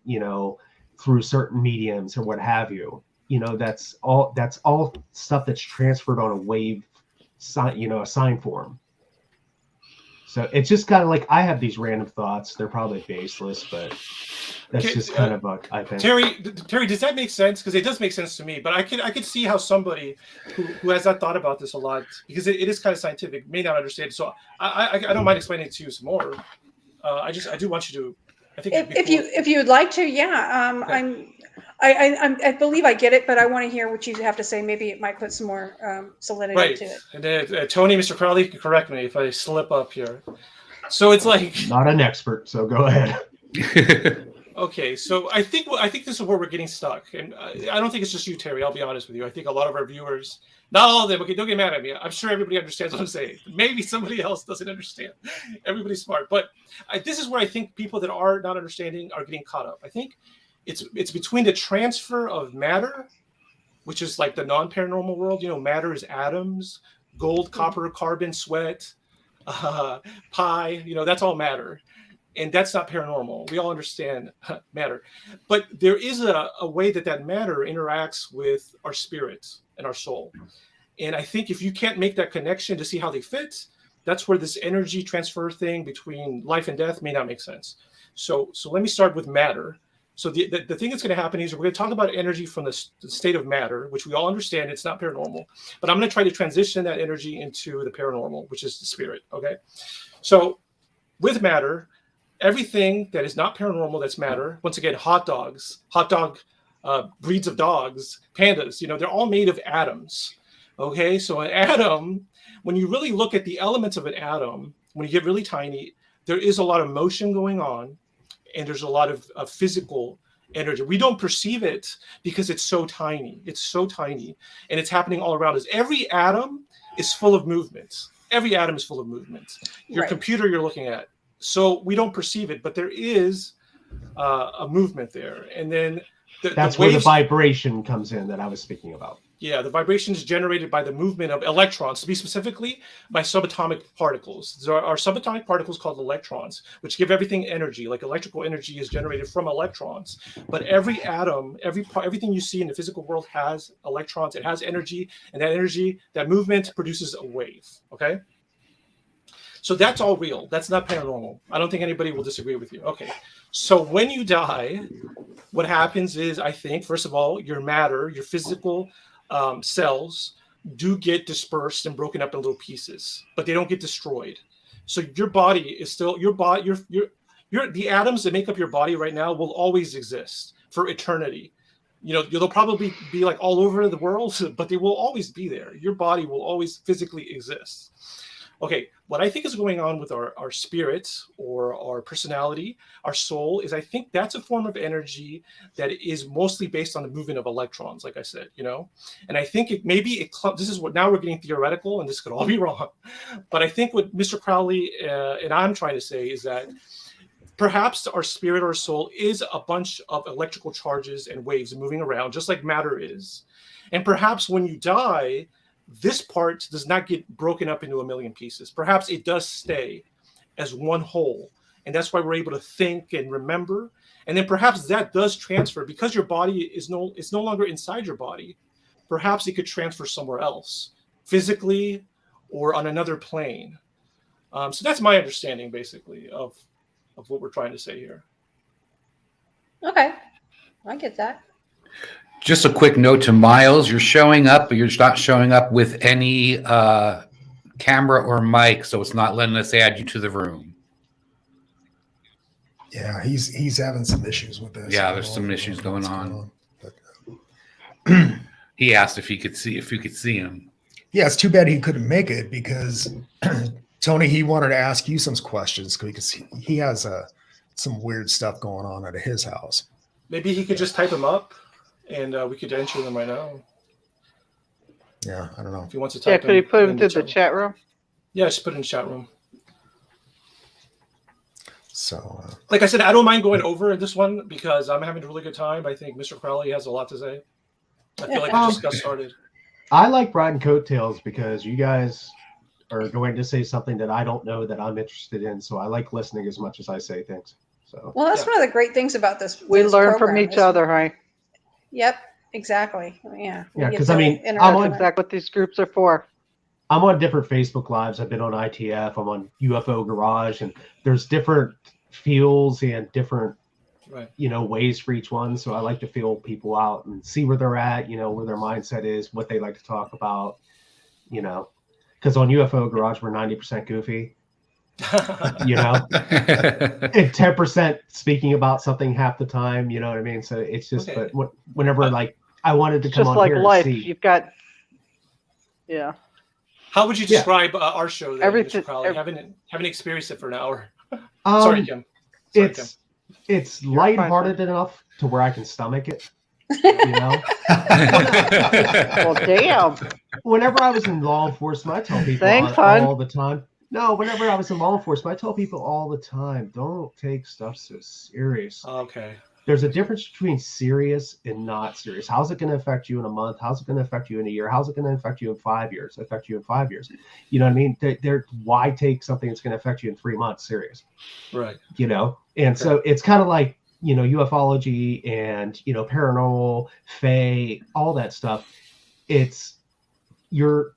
through certain mediums or what have you. That's all stuff that's transferred on a wave sign, a sign form. So it's just kind of like, I have these random thoughts. They're probably baseless, but that's just kind of what I think. Terry, does that make sense? Because it does make sense to me, but I could see how somebody who has not thought about this a lot, because it is kind of scientific, may not understand. So I don't mind explaining it to you some more. I do want you to. I think if you would like to, yeah. Okay. I believe I get it, but I want to hear what you have to say. Maybe it might put some more solidity to it. And then Tony, Mr. Crowley, can correct me if I slip up here. So it's like, not an expert, so go ahead. Okay, so I think this is where we're getting stuck, and I don't think it's just you, Terry. I'll be honest with you. I think a lot of our viewers, not all of them. Okay, don't get mad at me. I'm sure everybody understands what I'm saying. Maybe somebody else doesn't understand. Everybody's smart, but this is where I think people that are not understanding are getting caught up. I think it's between the transfer of matter, which is like the non-paranormal world. Matter is atoms, gold, copper, carbon, sweat, pi. That's all matter. And that's not paranormal. We all understand matter. But there is a way that matter interacts with our spirit and our soul. And I think if you can't make that connection to see how they fit, that's where this energy transfer thing between life and death may not make sense. So let me start with matter. So the thing that's going to happen is we're going to talk about energy from the state of matter, which we all understand it's not paranormal. But I'm going to try to transition that energy into the paranormal, which is the spirit. Okay. So with matter, everything that is not paranormal, that's matter. Once again, hot dog breeds of dogs, pandas, they're all made of atoms. Okay, so an atom, when you really look at the elements of an atom, when you get really tiny, there is a lot of motion going on, and there's a lot of physical energy. We don't perceive it because it's so tiny. It's so tiny, and it's happening all around us. Every atom is full of movement. Every atom is full of movement. Your Right. computer you're looking at. So we don't perceive it, but there is a movement there. And then that's where the vibration comes in that I was speaking about. Yeah, the vibration is generated by the movement of electrons, to be specifically by subatomic particles. There are subatomic particles called electrons, which give everything energy. Like electrical energy is generated from electrons. But every atom, everything you see in the physical world has electrons. It has energy, and that energy, that movement produces a wave. Okay? So that's all real. That's not paranormal. I don't think anybody will disagree with you. Okay. So when you die, what happens is, I think, first of all, your matter, your physical cells do get dispersed and broken up in little pieces, but they don't get destroyed. So your body is still, the atoms that make up your body right now will always exist for eternity. They'll probably be like all over the world, but they will always be there. Your body will always physically exist. Okay, what I think is going on with our spirit or our personality, our soul, is I think that's a form of energy that is mostly based on the movement of electrons, like I said, And I think this is what, now we're getting theoretical, and this could all be wrong. But I think what Mr. Crowley and I'm trying to say is that perhaps our spirit or soul is a bunch of electrical charges and waves moving around, just like matter is. And perhaps when you die, this part does not get broken up into a million pieces. Perhaps it does stay as one whole. And that's why we're able to think and remember. And then perhaps that does transfer because your body is no longer inside your body. Perhaps it could transfer somewhere else, physically or on another plane. So that's my understanding, basically, of what we're trying to say here. Okay. I get that. Just a quick note to Miles: you're showing up, but you're not showing up with any camera or mic, so it's not letting us add you to the room. Yeah, he's having some issues with this. Yeah, there's some issues going on. But, He asked if you could see him. yeah, it's too bad he couldn't make it because Tony, he wanted to ask you some questions because he has some weird stuff going on at his house. Maybe he could just type them up, and we could answer them right now. Yeah, I don't know. If he wants to Yeah, type could he put in him through the chat room? Yeah, just put it in the chat room. So, Like I said, I don't mind going over this one because I'm having a really good time. I think Mr. Crowley has a lot to say. I feel like we just got started. I like riding coattails because you guys are going to say something that I don't know that I'm interested in. So I like listening as much as I say things. So Well, that's Yeah. one of the great things about this. We this learn from program each is- other, right? Yep, exactly. Yeah. we Yeah, get 'cause to I mean, interact. I'm on- That's exactly what these groups are for. I'm on different Facebook lives. I've been on ITF. I'm on UFO Garage, and there's different feels and different, Right. ways for each one. So I like to feel people out and see where they're at, where their mindset is, what they like to talk about, because on UFO Garage, we're 90% goofy, and 10% speaking about something half the time. You know what I mean? So it's just, Okay. but whenever I wanted to It's come just on like here life. and see. You've got, yeah. How would you Yeah. describe our show, then, Everything- Mr. Crowley? Haven't experienced it for an hour. Sorry, Kim. Sorry, Kim. It's You're lighthearted enough to where I can stomach it. Well, damn. Whenever I was in law enforcement, I tell people Thanks, all hon. the time. No, whenever I was in law enforcement, I tell people all the time, don't take stuff so serious. Okay. There's a difference between serious and not serious. How's it going to affect you in a month? How's it going to affect you in a year? How's it going to affect you in 5 years? You know what I mean? Why take something that's going to affect you in 3 months serious? Right. And so it's kind of like, ufology and, paranormal, fae, all that stuff. You're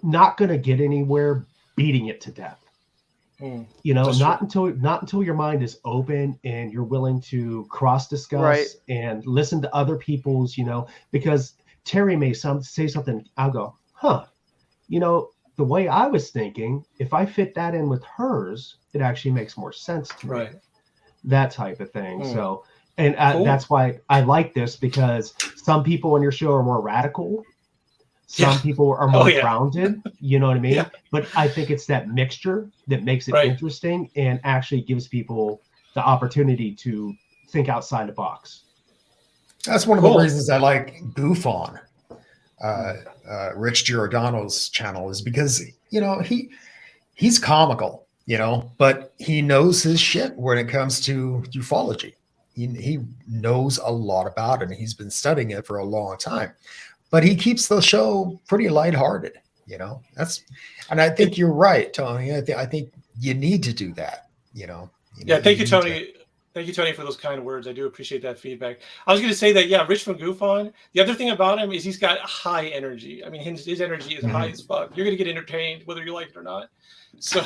not going to get anywhere beating it to death. That's Not until your mind is open and you're willing to cross discuss Right. and listen to other people's, because Terry may say something, I'll go, the way I was thinking, if I fit that in with hers, it actually makes more sense to me. Right. That type of thing. Hmm. So, and Cool. that's why I like this, because some people on your show are more radical. Some Yeah. people are more yeah. grounded, you know what I mean? Yeah. But I think it's that mixture that makes it Right. interesting and actually gives people the opportunity to think outside the box. that's one of Cool. the reasons I like Goof On, Rich Giordano's channel, is because he's comical, but he knows his shit when it comes to ufology. He knows a lot about it, and he's been studying it for a long time. But he keeps the show pretty lighthearted, and I think you're right, Tony. I think you need to do that, Yeah. Thank you, Tony. Thank you, Tony, for those kind words. I do appreciate that feedback. I was going to say that, yeah, Rich from Goof On. The other thing about him is he's got high energy. I mean, his energy is high as fuck. You're going to get entertained whether you like it or not. So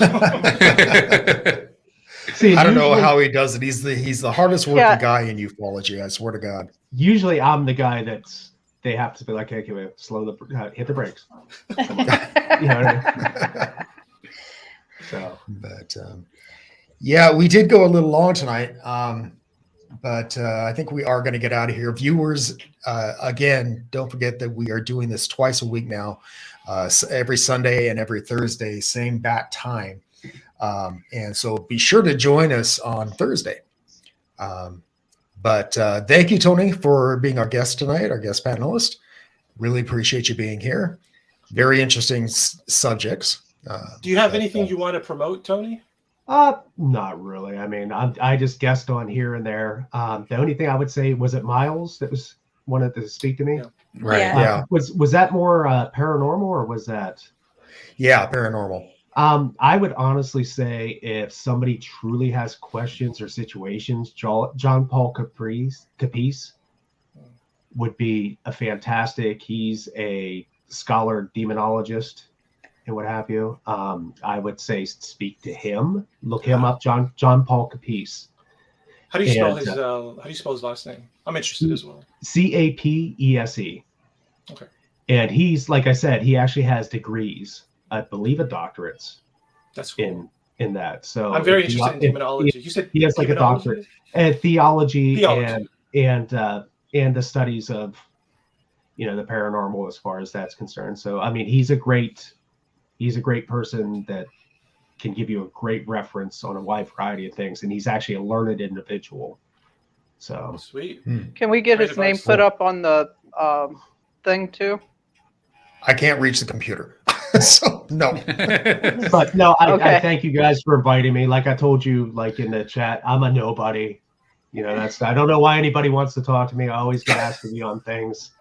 See, I don't know usually- how he does it. He's the hardest working Yeah. guy in ufology. I swear to God. Usually I'm the guy they have to be like, hey, wait, hit the brakes. Come on. You know what I mean? So, But yeah, we did go a little long tonight. But I think we are going to get out of here. Viewers, again, don't forget that we are doing this twice a week now, every Sunday and every Thursday, same bat time. And so be sure to join us on Thursday. But thank you, Tony, for being our guest tonight, our guest panelist. Really appreciate you being here. Very interesting subjects. do you have anything you want to promote, Tony? not really. I mean, I just guessed on here and there. The only thing I would say, was it Miles that wanted to speak to me? Yeah. Right. Yeah. Yeah. Was that more paranormal, or was that? Yeah, paranormal. I would honestly say if somebody truly has questions or situations, John Paul Capice would be a fantastic. He's a scholar demonologist and what have you. I would say speak to him. Look him up, John Paul Capice. How do you spell And, his last name? I'm interested as well. Capese. Okay. And he's, like I said, he actually has degrees, I believe, a doctorates That's cool. in that. So I'm very interested in demonology. You said he has like a doctorate in theology. and the studies of, you know, the paranormal as far as that's concerned. So I mean, he's a great person that can give you a great reference on a wide variety of things, and he's actually a learned individual. So sweet. Can we get Great his name advice. put up on the thing too? I can't reach the computer, so no. but no, I Okay. thank you guys for inviting me. Like I told you, like in the chat, I'm a nobody. You know, I don't know why anybody wants to talk to me. I always get asked to be on things,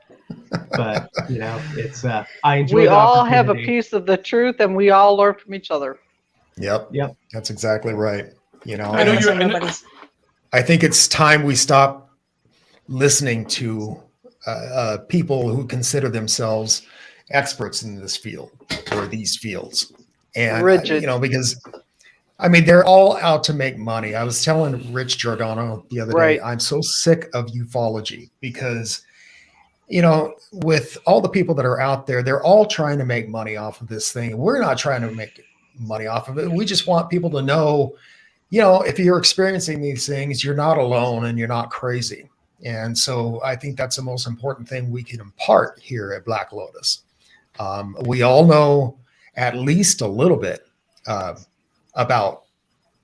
but you know, it's I enjoy. We the all have a opportunity. piece of the truth, and we all learn from each other. Yep. That's exactly right. You know, I know was you're. gonna say nobody's. I think it's time we stop listening to people who consider themselves experts in this field or these fields. And, Rigid. you know, because I mean, they're all out to make money. I was telling Rich Giordano the other Right. day, I'm so sick of ufology because, you know, with all the people that are out there, they're all trying to make money off of this thing. We're not trying to make money off of it. We just want people to know, you know, if you're experiencing these things, you're not alone and you're not crazy. And so I think that's the most important thing we can impart here at Black Lotus. We all know at least a little bit about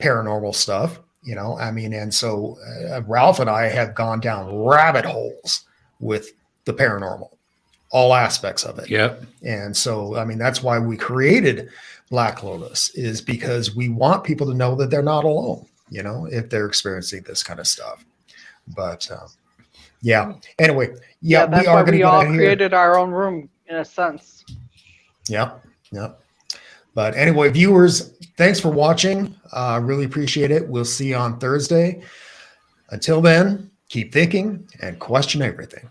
paranormal stuff, you know, I mean, and so Ralph and I have gone down rabbit holes with the paranormal, all aspects of it. Yep. And so, I mean, that's why we created Black Lotus, is because we want people to know that they're not alone, you know, if they're experiencing this kind of stuff. But yeah, anyway, yeah, that's we are why going to we get all out of here. created our own room in a sense. Yep. But anyway, viewers, thanks for watching. Really appreciate it. We'll see you on Thursday. Until then, keep thinking and question everything.